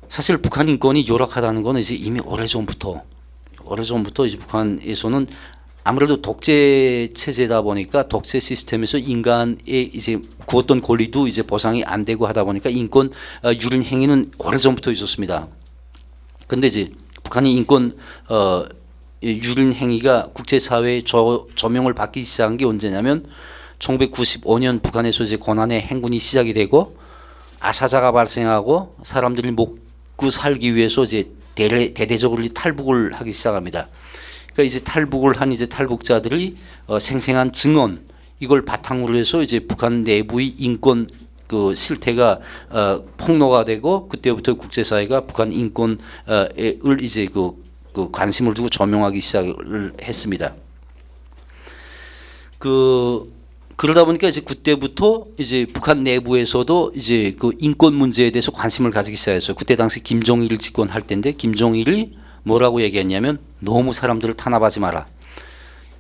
사실 북한 인권이 열악하다는 것은 이제 이미 오래전부터 이제 북한에서는 아무래도 독재 체제다 보니까 독재 시스템에서 인간의 이제 구었던 권리도 이제 보상이 안 되고 하다 보니까 인권 유린 행위는 오래전부터 있었습니다. 근데 이제 북한이 인권 유린 행위가 국제사회에 조명을 받기 시작한 게 언제냐면 1995년 북한에서 이제 고난의 행군이 시작이 되고 아사자가 발생하고 사람들이 먹고 살기 위해서 이제 대대적으로 탈북을 하기 시작합니다. 그러니까 이제 탈북을 한 이제 탈북자들이 생생한 증언 이걸 바탕으로 해서 이제 북한 내부의 인권 그 실태가 폭로가 되고 그때부터 국제사회가 북한 인권을 이제 그 관심을 두고 조명하기 시작을 했습니다. 그러다 보니까 이제 그때부터 이제 북한 내부에서도 이제 그 인권 문제에 대해서 관심을 가지기 시작했어요. 그때 당시 김정일 집권할 때인데 김정일이 뭐라고 얘기했냐면 너무 사람들을 탄압하지 마라.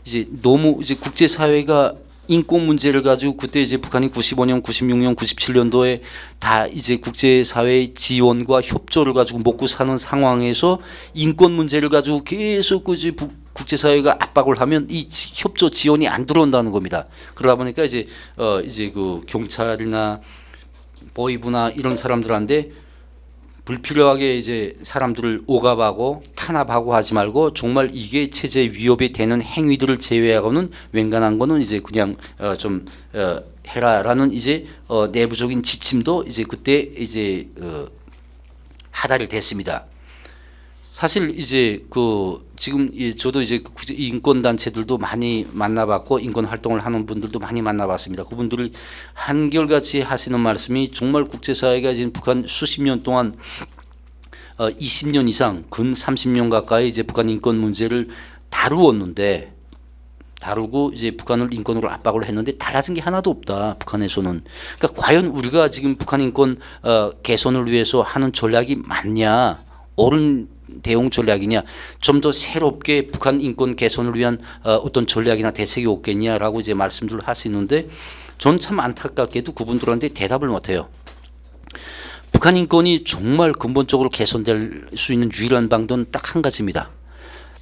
이제 너무 이제 국제 사회가 인권 문제를 가지고 그때 이제 북한이 95년, 96년, 97년도에 다 이제 국제 사회의 지원과 협조를 가지고 먹고 사는 상황에서 인권 문제를 가지고 계속 그 국제 사회가 압박을 하면 이 협조 지원이 안 들어온다는 겁니다. 그러다 보니까 이제 그 경찰이나 보위부나 이런 사람들한테 불필요하게 이제 사람들을 오갑하고 탄압하고 하지 말고 정말 이게 체제 위협이 되는 행위들을 제외하고는 웬간한 거는 이제 그냥 좀 해라라는 이제 내부적인 지침도 이제 그때 이제 하달이 됐습니다. 사실 이제 지금 저도 이제 인권 단체들도 많이 만나봤고 인권 활동을 하는 분들도 많이 만나봤습니다. 그분들이 한결같이 하시는 말씀이 정말 국제사회가 지금 북한 수십 년 동안 20년 이상 근 30년 가까이 이제 북한 인권 문제를 다루었는데 다루고 이제 북한을 인권으로 압박을 했는데 달라진 게 하나도 없다. 북한에서는. 그러니까 과연 우리가 지금 북한 인권 개선을 위해서 하는 전략이 맞냐? 옳은 대응 전략이냐? 좀 더 새롭게 북한 인권 개선을 위한 어떤 전략이나 대책이 없겠냐라고 이제 말씀들을 하시는데 전 참 안타깝게도 그분들한테 대답을 못해요. 북한 인권이 정말 근본적으로 개선될 수 있는 유일한 방법은 딱 한 가지입니다.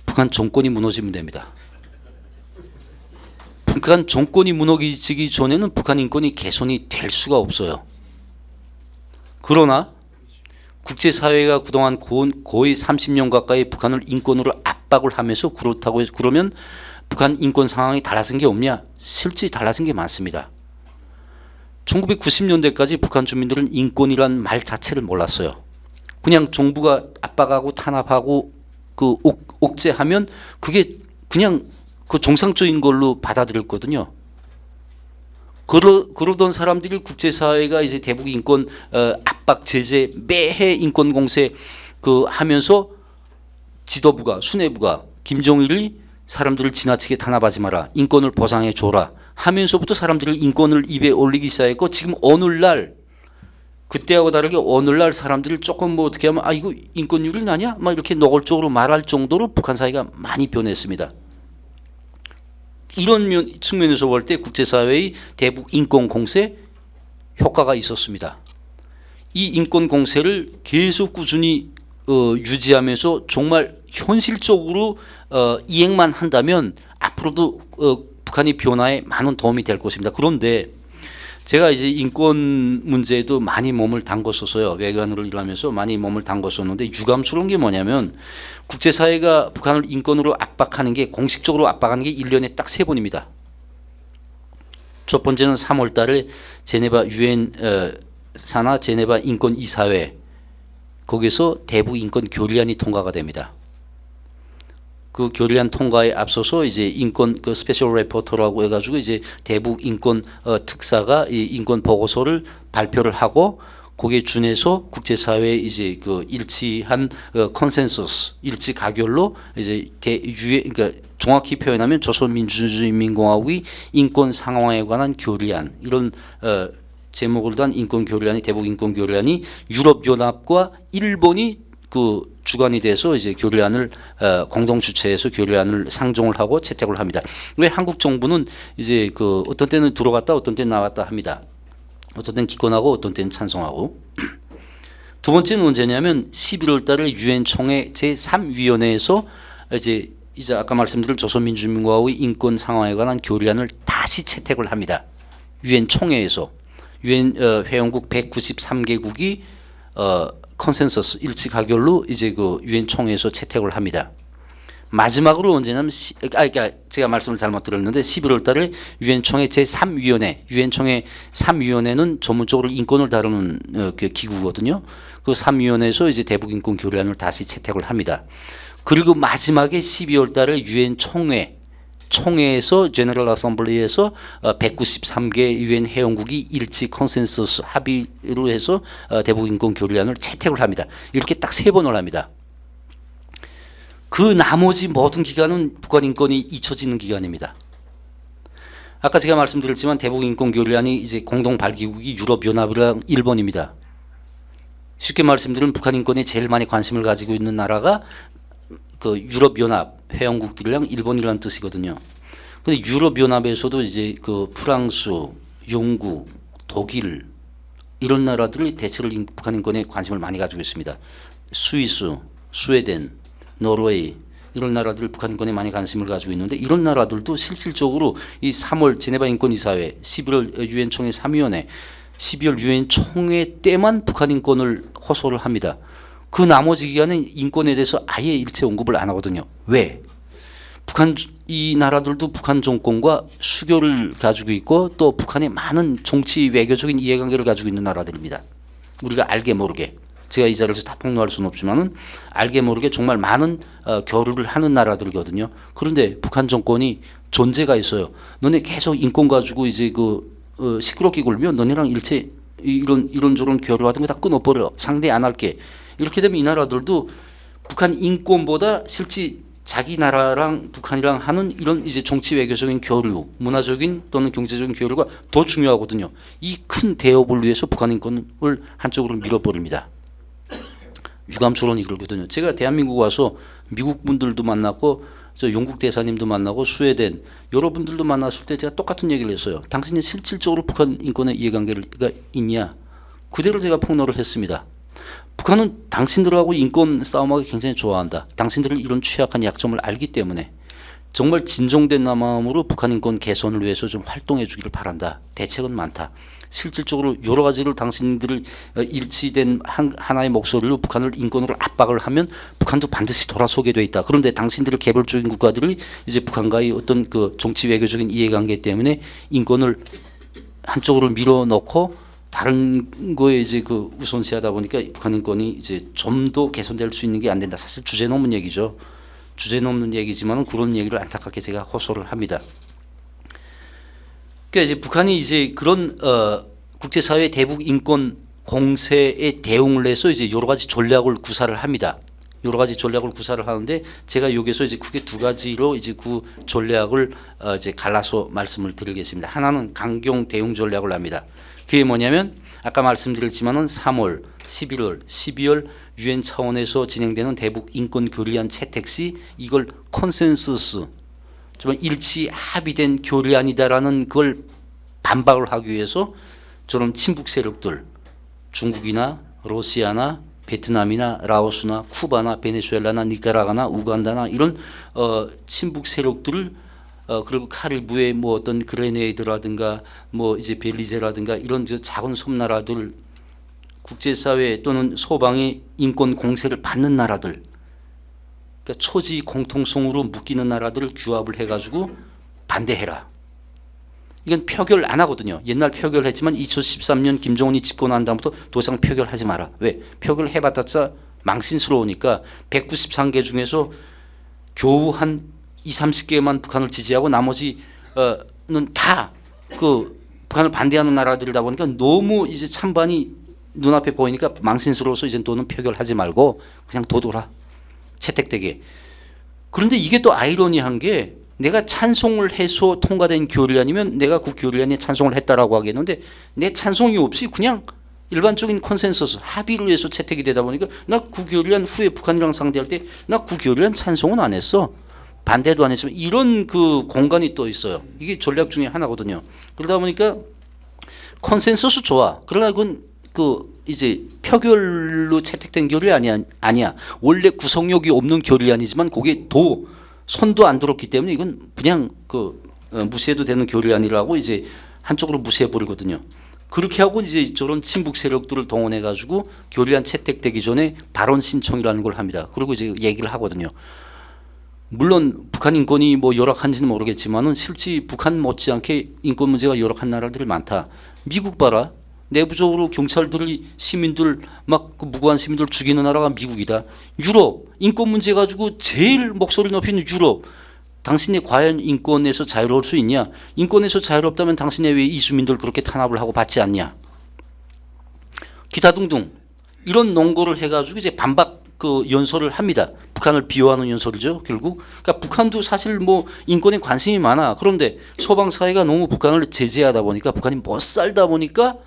북한 정권이 무너지면 됩니다. 북한 정권이 무너지기 전에는 북한 인권이 개선이 될 수가 없어요. 그러나 국제사회가 그동안 거의 30년 가까이 북한을 인권으로 압박을 하면서 그렇다고 해서 그러면 북한 인권 상황이 달라진 게 없냐? 실제 달라진 게 많습니다. 1990년대까지 북한 주민들은 인권이란 말 자체를 몰랐어요. 그냥 정부가 압박하고 탄압하고 그 옥죄하면 그게 그냥 그 정상적인 걸로 받아들였거든요. 그러던 사람들이 국제사회가 이제 대북 인권 압박 제재 매해 인권 공세 그 하면서 지도부가 수뇌부가 김정일이 사람들을 지나치게 탄압하지 마라, 인권을 보상해 줘라 하면서부터 사람들이 인권을 입에 올리기 시작했고 지금 오늘날 그때하고 다르게 오늘날 사람들이 조금 뭐 어떻게 하면 아 이거 인권 유린하냐 막 이렇게 노골적으로 말할 정도로 북한 사회가 많이 변했습니다. 이런 측면에서 볼 때 국제사회의 대북 인권 공세 효과가 있었습니다. 이 인권 공세를 계속 꾸준히 유지하면서 정말 현실적으로 이행만 한다면 앞으로도 북한의 변화에 많은 도움이 될 것입니다. 그런데 제가 이제 인권 문제에도 많이 몸을 담궜었어요. 외교관으로 일하면서 많이 몸을 담궜었는데 유감스러운 게 뭐냐면 국제사회가 북한을 인권으로 압박하는 게 공식적으로 압박하는 게 1년에 딱 3번입니다. 첫 번째는 3월 달에 제네바 유엔 산하 제네바 인권 이사회 거기서 대북 인권 교리안이 통과가 됩니다. 그 교리안 통과에 앞서서 이제 인권 그 스페셜 레포터라고 해가지고 이제 대북 인권 특사가 이 인권 보고서를 발표를 하고 거기에 준해서 국제사회에 이제 그 일치한 컨센서스 일치 가결로 이제 그러니까 정확히 표현하면 조선민주주의인민공화국의 인권 상황에 관한 교리안 이런 제목을 단 인권 교리안이 대북 인권 교리안이 유럽연합과 일본이 그 주관이 돼서 이제 교리안을 공동 주최해서 교리안을 상정을 하고 채택을 합니다. 왜 한국 정부는 이제 그 어떤 때는 들어갔다 어떤 때는 나왔다 합니다. 어떤 때는 기권하고 어떤 때는 찬성하고. 두 번째는 언제냐면 11월 달에 유엔 총회 제3위원회에서 이제 아까 말씀드린 조선민주주의인민공화국의 인권 상황에 관한 교리안을 다시 채택을 합니다. 유엔 총회에서 유엔 회원국 193개국이 컨센서스 일치 가결로 이제 그 유엔 총회에서 채택을 합니다. 마지막으로 언제냐면 그러니까 제가 말씀을 잘못 들었는데 11월 달에 유엔 총회 제3위원회 유엔 총회 3위원회는 전문적으로 인권을 다루는 그 기구거든요. 그 3위원회에서 이제 대북 인권 교리안을 다시 채택을 합니다. 그리고 마지막에 12월 달에 유엔 총회에서 제너럴 어셈블리에서 193개 유엔 회원국이 일치 컨센서스 합의로 해서 대북 인권 교리안을 채택을 합니다. 이렇게 딱 3번을 합니다. 그 나머지 모든 기간은 북한 인권이 잊혀지는 기간입니다. 아까 제가 말씀드렸지만 대북 인권 교리안이 이제 공동 발기국이 유럽연합이랑 일본입니다. 쉽게 말씀드리면 북한 인권에 제일 많이 관심을 가지고 있는 나라가 그 유럽연합 회원국들이랑 일본이라는 뜻이거든요. 근데 유럽연합에서도 이제 그 프랑스, 영국, 독일 이런 나라들이 대체로 북한 인권에 관심을 많이 가지고 있습니다. 스위스, 스웨덴, 노르웨이 이런 나라들 북한 인권에 많이 관심을 가지고 있는데 이런 나라들도 실질적으로 이 3월 제네바 인권이사회, 11월 유엔 총회 3위원회, 12월 유엔 총회 때만 북한 인권을 호소를 합니다. 그 나머지 기간은 인권에 대해서 아예 일체 언급을 안 하거든요. 왜? 북한 이 나라들도 북한 정권과 수교를 가지고 있고 또 북한의 많은 정치 외교적인 이해관계를 가지고 있는 나라들입니다. 우리가 알게 모르게 제가 이 자리에서 다 폭로할 수는 없지만은 알게 모르게 정말 많은 교류를 하는 나라들이거든요. 그런데 북한 정권이 존재가 있어요. 너네 계속 인권 가지고 이제 그 시끄럽게 굴면 너네랑 일체 이런저런 교류하던 거 다 끊어버려. 상대 안 할게. 이렇게 되면 이 나라들도 북한 인권보다 실제 자기 나라랑 북한이랑 하는 이런 이제 정치 외교적인 교류, 문화적인 또는 경제적인 교류가 더 중요하거든요. 이 큰 대업을 위해서 북한 인권을 한쪽으로 밀어버립니다. 유감스러운 일이거든요. 제가 대한민국 와서 미국 분들도 만났고 저 영국 대사님도 만나고 스웨덴 여러분들도 만났을 때 제가 똑같은 얘기를 했어요. 당신이 실질적으로 북한 인권의 이해관계가 있냐? 그대로 제가 폭로를 했습니다. 북한은 당신들하고 인권 싸움하기 굉장히 좋아한다. 당신들이 이런 취약한 약점을 알기 때문에 정말 진정된 마음으로 북한 인권 개선을 위해서 좀 활동해 주기를 바란다. 대책은 많다. 실질적으로 여러 가지를 당신들을 일치된 하나의 목소리로 북한을 인권으로 압박을 하면 북한도 반드시 돌아서게 돼 있다. 그런데 당신들의 개별적인 국가들이 이제 북한과의 어떤 그 정치 외교적인 이해관계 때문에 인권을 한쪽으로 밀어넣고 다른 거에 이제 그 우선시하다 보니까 북한 인권이 이제 좀 더 개선될 수 있는 게 안 된다. 사실 주제 넘는 얘기죠. 주제 넘는 얘기지만은 그런 얘기를 안타깝게 제가 호소를 합니다. 그러니까 이제 북한이 이제 그런 국제사회 대북 인권 공세에 대응을 해서 이제 여러 가지 전략을 구사를 합니다. 여러 가지 전략을 구사를 하는데 제가 여기서 이제 크게 두 가지로 이제 그 전략을 이제 갈라서 말씀을 드리겠습니다. 하나는 강경 대응 전략을 합니다. 그게 뭐냐면 아까 말씀드렸지만은 3월, 11월, 12월 유엔 차원에서 진행되는 대북 인권 교리안 채택 시 이걸 컨센서스 좀 일치 합의된 교리안이다라는 걸 반박을 하기 위해서 저런 친북 세력들 중국이나 러시아나 베트남이나 라오스나 쿠바나 베네수엘라나 니카라과나 우간다나 이런 친북 세력들을 그리고 카리브의 뭐 어떤 그레네이드라든가 뭐 이제 벨리제라든가 이런 작은 섬나라들 국제사회 또는 소방의 인권 공세를 받는 나라들 그러니까 초지 공통성으로 묶이는 나라들을 규합을 해가지고 반대해라. 이건 표결 안 하거든요. 옛날 표결했지만 2013년 김정은이 집권한 다음부터 더 이상 표결하지 마라. 왜? 표결 해봤자 망신스러우니까 193개 중에서 겨우 한 20-30개만 북한을 지지하고 나머지는 다 그 북한을 반대하는 나라들이다 보니까 너무 이제 찬반이 눈앞에 보이니까 망신스러워서 이제 너는 표결하지 말고 그냥 둬둬라. 채택되게. 그런데 이게 또 아이러니한 게 내가 찬송을 해서 통과된 교리안이면 내가 그 교리안에 찬송을 했다라고 하겠는데 내 찬송이 없이 그냥 일반적인 컨센서스 합의를 위해서 채택이 되다 보니까 나 그 교리안 후에 북한이랑 상대할 때 나 그 교리안 찬송은 안 했어. 반대도 안 했지만 이런 그 공간이 또 있어요. 이게 전략 중에 하나거든요. 그러다 보니까 컨센서스 좋아. 그러나 그건 그 이제 표결로 채택된 교리 아니야. 원래 구성력이 없는 교리안이지만 그게 더 손도 안 들었기 때문에 이건 그냥 그 무시해도 되는 교리안이라고 이제 한쪽으로 무시해 버리거든요. 그렇게 하고 이제 저런 친북 세력들을 동원해 가지고 교리안 채택되기 전에 발언 신청이라는 걸 합니다. 그리고 이제 얘기를 하거든요. 물론 북한 인권이 뭐 열악한지는 모르겠지만은 실제 북한 못지않게 인권 문제가 열악한 나라들이 많다. 미국 봐라. 내부적으로 경찰들이 시민들 막 그 무고한 시민들 죽이는 나라가 미국이다. 유럽 인권 문제 가지고 제일 목소리 높이는 유럽. 당신이 과연 인권에서 자유로울 수 있냐? 인권에서 자유롭다면 당신이 왜 이주민들 그렇게 탄압을 하고 받지 않냐? 기타 등등 이런 논거를 해가지고 이제 반박 그 연설을 합니다. 북한을 비호하는 연설이죠. 결국 그러니까 북한도 사실 뭐 인권에 관심이 많아. 그런데 소방 사회가 너무 북한을 제재하다 보니까 북한이 못 살다 보니까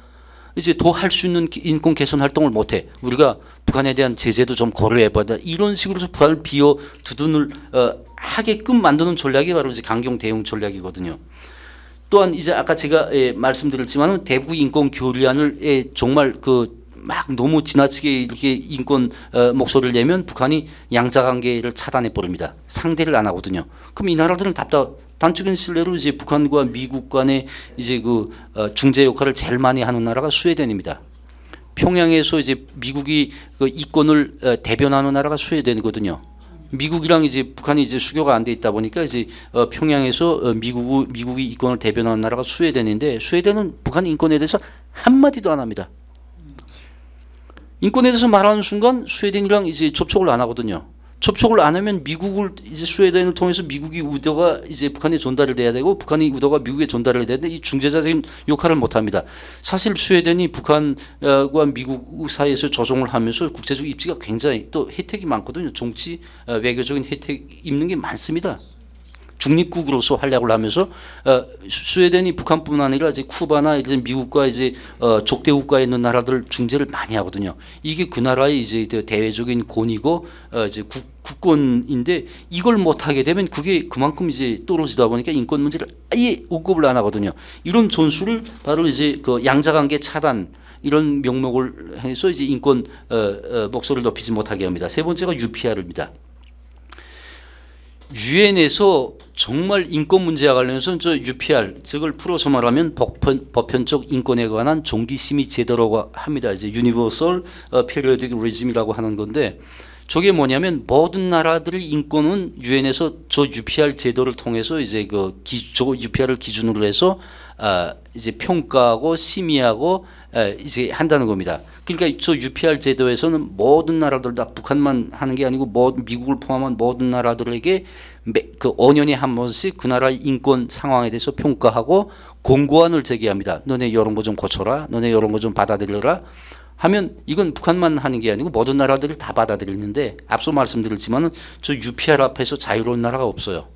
이제 더 할 수 있는 인권 개선 활동을 못해. 우리가 북한에 대한 제재도 좀 고려해봐야 이런 식으로 북한을 비워 두둔을 하게끔 만드는 전략이 바로 이제 강경 대응 전략이거든요. 또한 이제 아까 제가 말씀드렸지만은 대북 인권 교리안을 정말 그 막 너무 지나치게 이렇게 인권 목소리를 내면 북한이 양자관계를 차단해 버립니다. 상대를 안 하거든요. 그럼 이 나라들은 단적인 실례로 이제 북한과 미국 간의 이제 그 중재 역할을 제일 많이 하는 나라가 스웨덴입니다. 평양에서 이제 미국이 그 이권을 대변하는 나라가 스웨덴이거든요. 미국이랑 이제 북한이 이제 수교가 안 돼 있다 보니까 이제 평양에서 미국이 이권을 대변하는 나라가 스웨덴인데 스웨덴은 북한 인권에 대해서 한 마디도 안 합니다. 인권에 대해서 말하는 순간 스웨덴이랑 이제 접촉을 안 하거든요. 접촉을 안 하면 미국을 이제 스웨덴을 통해서 미국이 의도가 이제 북한에 전달을 돼야 되고 북한이 의도가 미국에 전달을 해야 되는데 이 중재자적인 역할을 못 합니다. 사실 스웨덴이 북한과 미국 사이에서 조정을 하면서 국제적 입지가 굉장히 또 혜택이 많거든요. 정치 외교적인 혜택 입는 게 많습니다. 중립국으로서 활약을 하면서 스웨덴이 북한뿐만 아니라 이제 쿠바나 이제 미국과 이제 적대국가에 있는 나라들 중재를 많이 하거든요. 이게 그 나라의 이제 대외적인 권위고 이제 국권인데 이걸 못 하게 되면 그게 그만큼 이제 떨어지다 보니까 인권 문제를 아예 언급을 안 하거든요. 이런 전술을 바로 이제 그 양자관계 차단 이런 명목을 해서 이제 인권 목소리를 높이지 못하게 합니다. 세 번째가 UPR입니다. 유엔에서 정말 인권 문제와 관련해서 저 UPR 저걸 풀어서 말하면 보편적 인권에 관한 정기 심의 제도라고 합니다. 이제 Universal Periodic Regime이라고 하는 건데 저게 뭐냐면 모든 나라들의 인권은 유엔에서 저 UPR 제도를 통해서 이제 저 UPR을 기준으로 해서 이제 평가하고 심의하고 이제 한다는 겁니다. 그러니까 저 UPR 제도에서는 모든 나라들 다 북한만 하는 게 아니고 미국을 포함한 모든 나라들에게 그 5년에 한 번씩 그 나라의 인권 상황에 대해서 평가하고 공고안을 제기합니다. 너네 이런 거 좀 고쳐라. 너네 이런 거 좀 받아들여라. 하면 이건 북한만 하는 게 아니고 모든 나라들이 다 받아들이는데 앞서 말씀드렸지만은 저 UPR 앞에서 자유로운 나라가 없어요.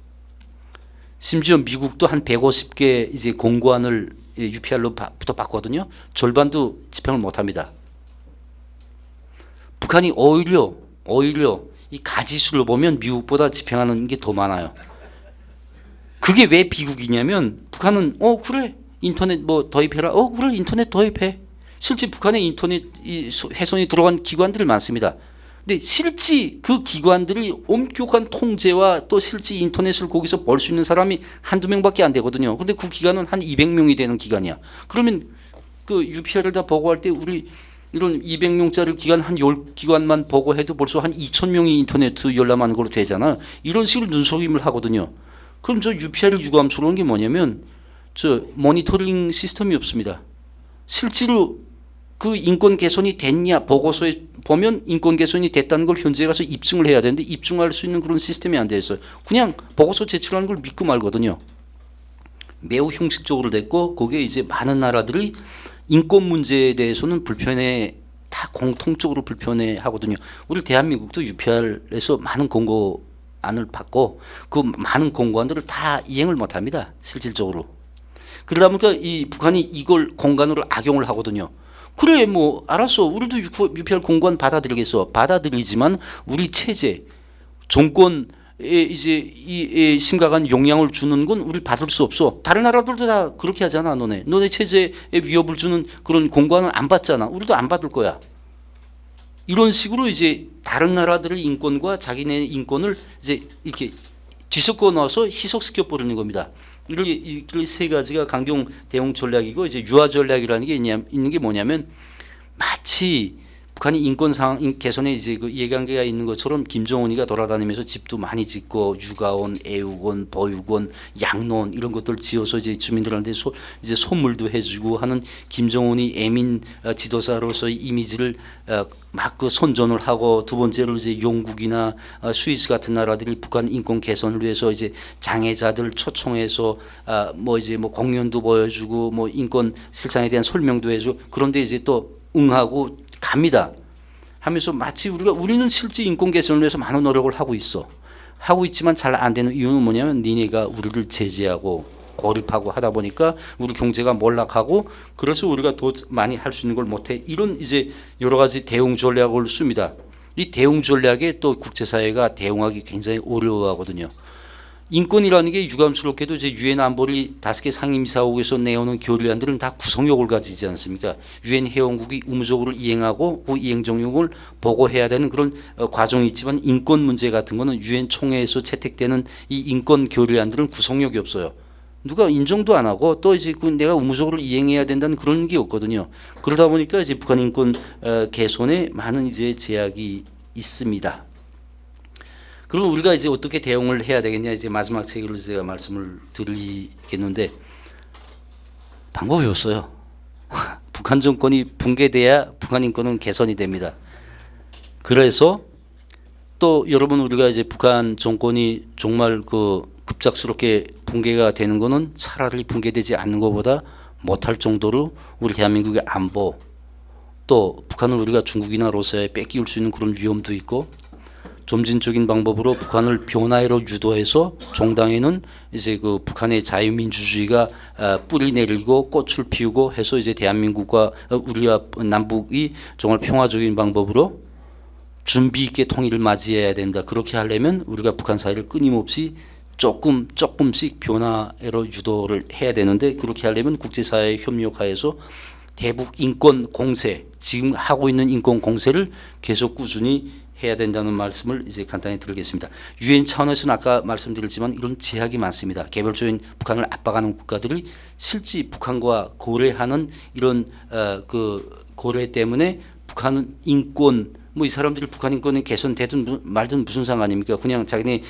심지어 미국도 한 150개 이제 공고안을 UPR로부터 받거든요. 절반도 집행을 못 합니다. 북한이 오히려 이 가지수를 보면 미국보다 집행하는 게 더 많아요. 그게 왜 비극이냐면 북한은 그래 인터넷 뭐 도입해라. 그래 인터넷 도입해. 실제 북한에 인터넷 훼손이 들어간 기관들이 많습니다. 근데 실제 그 기관들이 엄격한 통제와 또 실제 인터넷을 거기서 볼 수 있는 사람이 한두 명밖에 안 되거든요. 근데 그 기관은 한 200명이 되는 기관이야. 그러면 그 UPR을 다 보고할 때 우리 이런 200명짜리 기관 한 10기관만 보고해도 벌써 한 2,000명이 인터넷 열람하는 걸로 되잖아. 이런 식으로 눈속임을 하거든요. 그럼 저 UPR을 유감스러운 게 뭐냐면 저 모니터링 시스템이 없습니다. 실제로 그 인권 개선이 됐냐 보고서에 보면 인권 개선이 됐다는 걸 현지에 가서 입증을 해야 되는데 입증할 수 있는 그런 시스템이 안 돼 있어요. 그냥 보고서 제출하는 걸 믿고 말거든요. 매우 형식적으로 됐고 거기에 이제 많은 나라들이 인권 문제에 대해서는 다 공통적으로 불편해 하거든요. 우리 대한민국도 UPR에서 많은 공고안을 받고 그 많은 공고안들을 다 이행을 못 합니다. 실질적으로. 그러다 보니까 이 북한이 이걸 공간으로 악용을 하거든요. 그래 뭐 알았어. 우리도 UPR 공고안 받아들이겠어. 받아들이지만 우리 체제 정권에 이제 이 심각한 영향을 주는 건 우리 받을 수 없어. 다른 나라들도 다 그렇게 하잖아. 너네 체제에 위협을 주는 그런 공고안은 안 받잖아. 우리도 안 받을 거야. 이런 식으로 이제 다른 나라들의 인권과 자기네 인권을 이제 이렇게 뒤섞어 넣어서 희석시켜 버리는 겁니다. 이 세 가지가 강경 대응 전략이고 이제 유화 전략이라는 게 있는 게 뭐냐면 마치 북한이 인권 상황 개선에 이제 그 이해관계가 있는 것처럼 김정은이가 돌아다니면서 집도 많이 짓고 육아원, 애육원, 보육원, 양로원 이런 것들 지어서 이제 주민들한테 이제 선물도 해주고 하는 김정은이 애민 지도자로서의 이미지를 막 그 선전을 하고 두 번째로 이제 영국이나 스위스 같은 나라들이 북한 인권 개선을 위해서 이제 장애자들 초청해서 뭐 이제 뭐 공연도 보여주고 뭐 인권 실상에 대한 설명도 해주고 그런데 이제 또 응하고 갑니다. 하면서 마치 우리는 실제 인권 개선을 위해서 많은 노력을 하고 있지만 잘 안 되는 이유는 뭐냐면 니네가 우리를 제재하고 고립하고 하다 보니까 우리 경제가 몰락하고 그래서 우리가 더 많이 할 수 있는 걸 못해. 이런 이제 여러 가지 대응 전략을 씁니다. 이 대응 전략에 또 국제사회가 대응하기 굉장히 어려워하거든요. 인권이라는 게 유감스럽게도 이제 유엔 안보리 5개 상임이사국에서 내오는 결의안들은 다 구성력을 가지지 않습니까? 유엔 회원국이 의무적으로 이행하고 그 이행 정역을 보고해야 되는 그런 과정이 있지만 인권 문제 같은 거는 유엔 총회에서 채택되는 이 인권 결의안들은 구성력이 없어요. 누가 인정도 안 하고 또 이제 내가 의무적으로 이행해야 된다는 그런 게 없거든요. 그러다 보니까 이제 북한 인권 개선에 많은 이제 제약이 있습니다. 그럼 우리가 이제 어떻게 대응을 해야 되겠냐 이제 마지막 체계로 제가 말씀을 드리겠는데 방법이 없어요. 북한 정권이 붕괴돼야 북한 인권은 개선이 됩니다. 그래서 또 여러분 우리가 이제 북한 정권이 정말 그 급작스럽게 붕괴가 되는 거는 차라리 붕괴되지 않는 것보다 못할 정도로 우리 대한민국의 안보 또 북한을 우리가 중국이나 러시아에 뺏기울 수 있는 그런 위험도 있고 점진적인 방법으로 북한을 변화로 유도해서 종당에는 이제 그 북한의 자유민주주의가 뿌리 내리고 꽃을 피우고 해서 이제 대한민국과 우리와 남북이 정말 평화적인 방법으로 준비 있게 통일을 맞이해야 된다. 그렇게 하려면 우리가 북한 사이를 끊임없이 조금씩 변화로 유도를 해야 되는데 그렇게 하려면 국제사회의 협력하에서 대북 인권 공세 지금 하고 있는 인권 공세를 계속 꾸준히 해야 된다는 말씀을 이제 간단히 드리겠습니다. 유엔 차원에서는 아까 말씀드렸지만 이런 제약이 많습니다. 개별적인 북한을 압박하는 국가들이 실제 북한과 고려하는 이런 그 고려 때문에 북한 인권 뭐 이 사람들이 북한 인권이 개선되든 말든 무슨 상관입니까? 그냥 자기네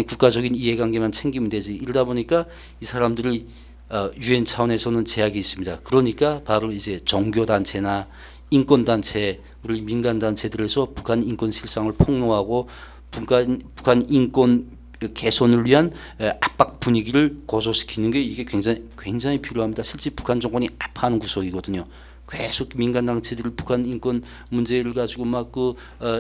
국가적인 이해관계만 챙기면 되지. 이러다 보니까 이 사람들이 유엔 차원에서는 제약이 있습니다. 그러니까 바로 이제 종교 단체나 인권 단체, 우리 민간 단체들에서 북한 인권 실상을 폭로하고 북한 인권 개선을 위한 압박 분위기를 고조시키는 게 이게 굉장히 필요합니다. 실제 북한 정권이 아파하는 구석이거든요. 계속 민간 단체들 북한 인권 문제를 가지고 막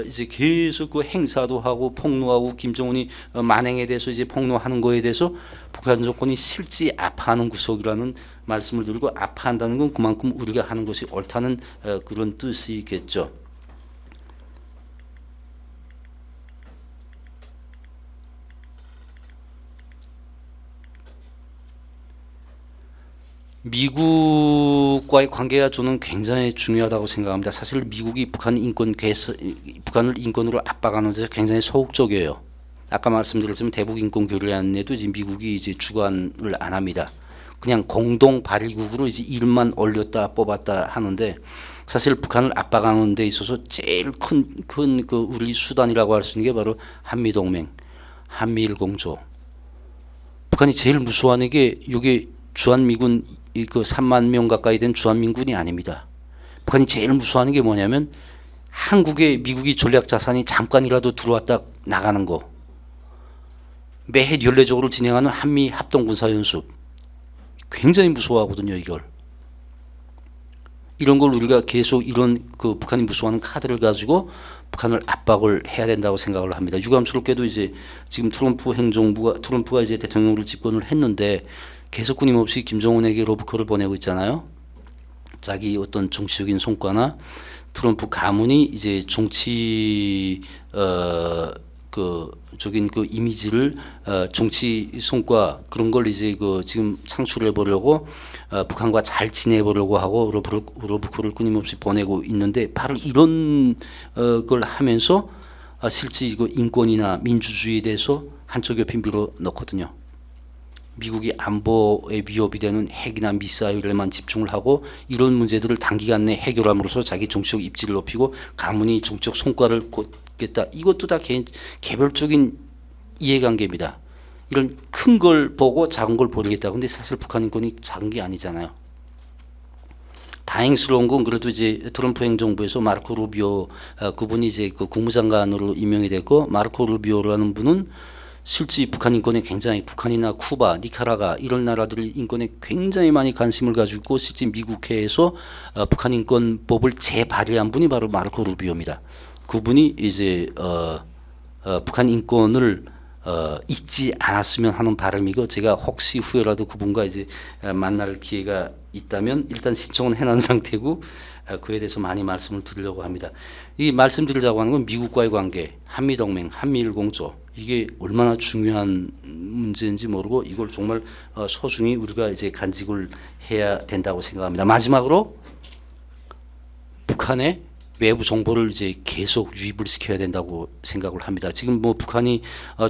이제 계속 그 행사도 하고 폭로하고 김정은이 만행에 대해서 이제 폭로하는 거에 대해서 북한 정권이 실제 아파하는 구석이라는 말씀을 드리고 아파한다는 건 그만큼 우리가 하는 것이 옳다는 그런 뜻이겠죠. 미국과의 관계가 저는 굉장히 중요하다고 생각합니다. 사실 미국이 북한을 인권으로 압박하는 데서 굉장히 소극적이에요. 아까 말씀드렸지만 대북 인권 교류안에도 이제 미국이 이제 주관을 안 합니다. 그냥 공동 발의국으로 이제 이름만 올렸다 뽑았다 하는데 사실 북한을 압박하는 데 있어서 제일 큰 그 우리 수단이라고 할 수 있는 게 바로 한미동맹, 한미일 공조. 북한이 제일 무서워하는 게 이게 주한미군 그 3만 명 가까이 된 주한민군이 아닙니다. 북한이 제일 무서워하는 게 뭐냐면 한국에 미국이 전략 자산이 잠깐이라도 들어왔다 나가는 거. 매해 연례적으로 진행하는 한미 합동군사연습. 굉장히 무서워하거든요, 이걸. 이런 걸 우리가 계속 이런 그 북한이 무서워하는 카드를 가지고 북한을 압박을 해야 된다고 생각을 합니다. 유감스럽게도 이제 지금 트럼프가 이제 대통령으로 집권을 했는데 계속 끊임없이 김정은에게 러브콜을 보내고 있잖아요. 자기 어떤 정치적인 성과나 트럼프 가문이 이제 정치 적인 그 이미지를 정치 성과 그런 걸 이제 그 지금 창출해 보려고 북한과 잘 지내 보려고 하고 러브콜을 끊임없이 보내고 있는데 바로 이런 걸 하면서 실제 이거 인권이나 민주주의에 대해서 한쪽 옆에 밀어 넣거든요. 미국이 안보에 위협이 되는 핵이나 미사일에만 집중을 하고 이런 문제들을 단기간 내에 해결함으로써 자기 정치적 입지를 높이고 가문이 정치적 성과를 걷겠다. 이것도 다 개별적인 이해관계입니다. 이런 큰 걸 보고 작은 걸 버리겠다. 근데 사실 북한 인권이 작은 게 아니잖아요. 다행스러운 건 그래도 이제 트럼프 행정부에서 마르코 루비오 그분이 이제 그 국무장관으로 임명이 됐고 마르코 루비오라는 분은 실제 북한 인권에 굉장히 북한이나 쿠바, 니카라가 이런 나라들이 인권에 굉장히 많이 관심을 가지고 실제 미국회에서 북한 인권법을 재발의한 분이 바로 마르코 루비오입니다. 그분이 이제 북한 인권을 잊지 않았으면 하는 바람이고 제가 혹시 후에라도 그분과 이제 만날 기회가 있다면 일단 신청은 해놓은 상태고 그에 대해서 많이 말씀을 드리려고 합니다. 이 말씀드리자고 하는 건 미국과의 관계, 한미동맹, 한미일 공조 이게 얼마나 중요한 문제인지 모르고 이걸 정말 소중히 우리가 이제 간직을 해야 된다고 생각합니다. 마지막으로 북한의 외부 정보를 이제 계속 유입을 시켜야 된다고 생각을 합니다. 지금 뭐 북한이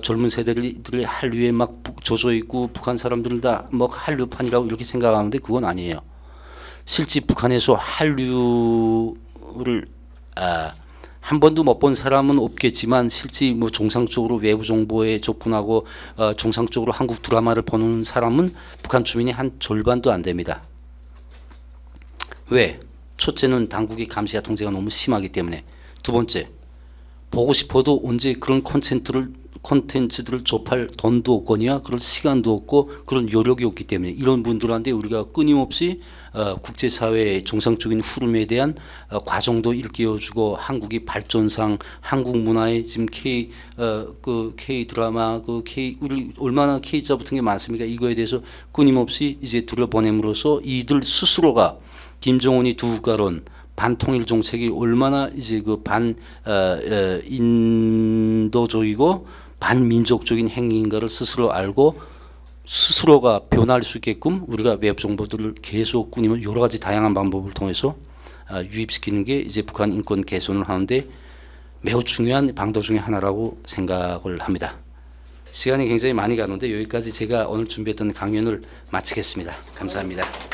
젊은 세대들이 한류에 막 젖어 있고 북한 사람들은 다 뭐 한류판이라고 이렇게 생각하는데 그건 아니에요. 실제 북한에서 한류를 한 번도 못 본 사람은 없겠지만 실제 뭐 정상적으로 외부 정보에 접근하고 정상적으로 한국 드라마를 보는 사람은 북한 주민이 한 절반도 안 됩니다. 왜? 첫째는 당국의 감시와 통제가 너무 심하기 때문에. 두 번째, 보고 싶어도 언제 그런 콘텐츠들을 접할 돈도 없거니와 그럴 시간도 없고 그런 여력이 없기 때문에 이런 분들한테 우리가 끊임없이 국제사회의 정상적인 흐름에 대한 과정도 일깨워주고 한국의 발전상 한국 문화의 지금 K 드라마 우리 얼마나 K자 붙은 게 많습니까? 이거에 대해서 끊임없이 이제 들여보냄으로써 이들 스스로가 김정은이 두 국가론 반통일 정책이 얼마나 이제 그 인도적이고 반민족적인 행위인가를 스스로 알고 스스로가 변할 수 있게끔 우리가 외부 정보들을 계속 끊이면 여러 가지 다양한 방법을 통해서 유입시키는 게 이제 북한 인권 개선을 하는데 매우 중요한 방도 중에 하나라고 생각을 합니다. 시간이 굉장히 많이 가는데 여기까지 제가 오늘 준비했던 강연을 마치겠습니다. 감사합니다.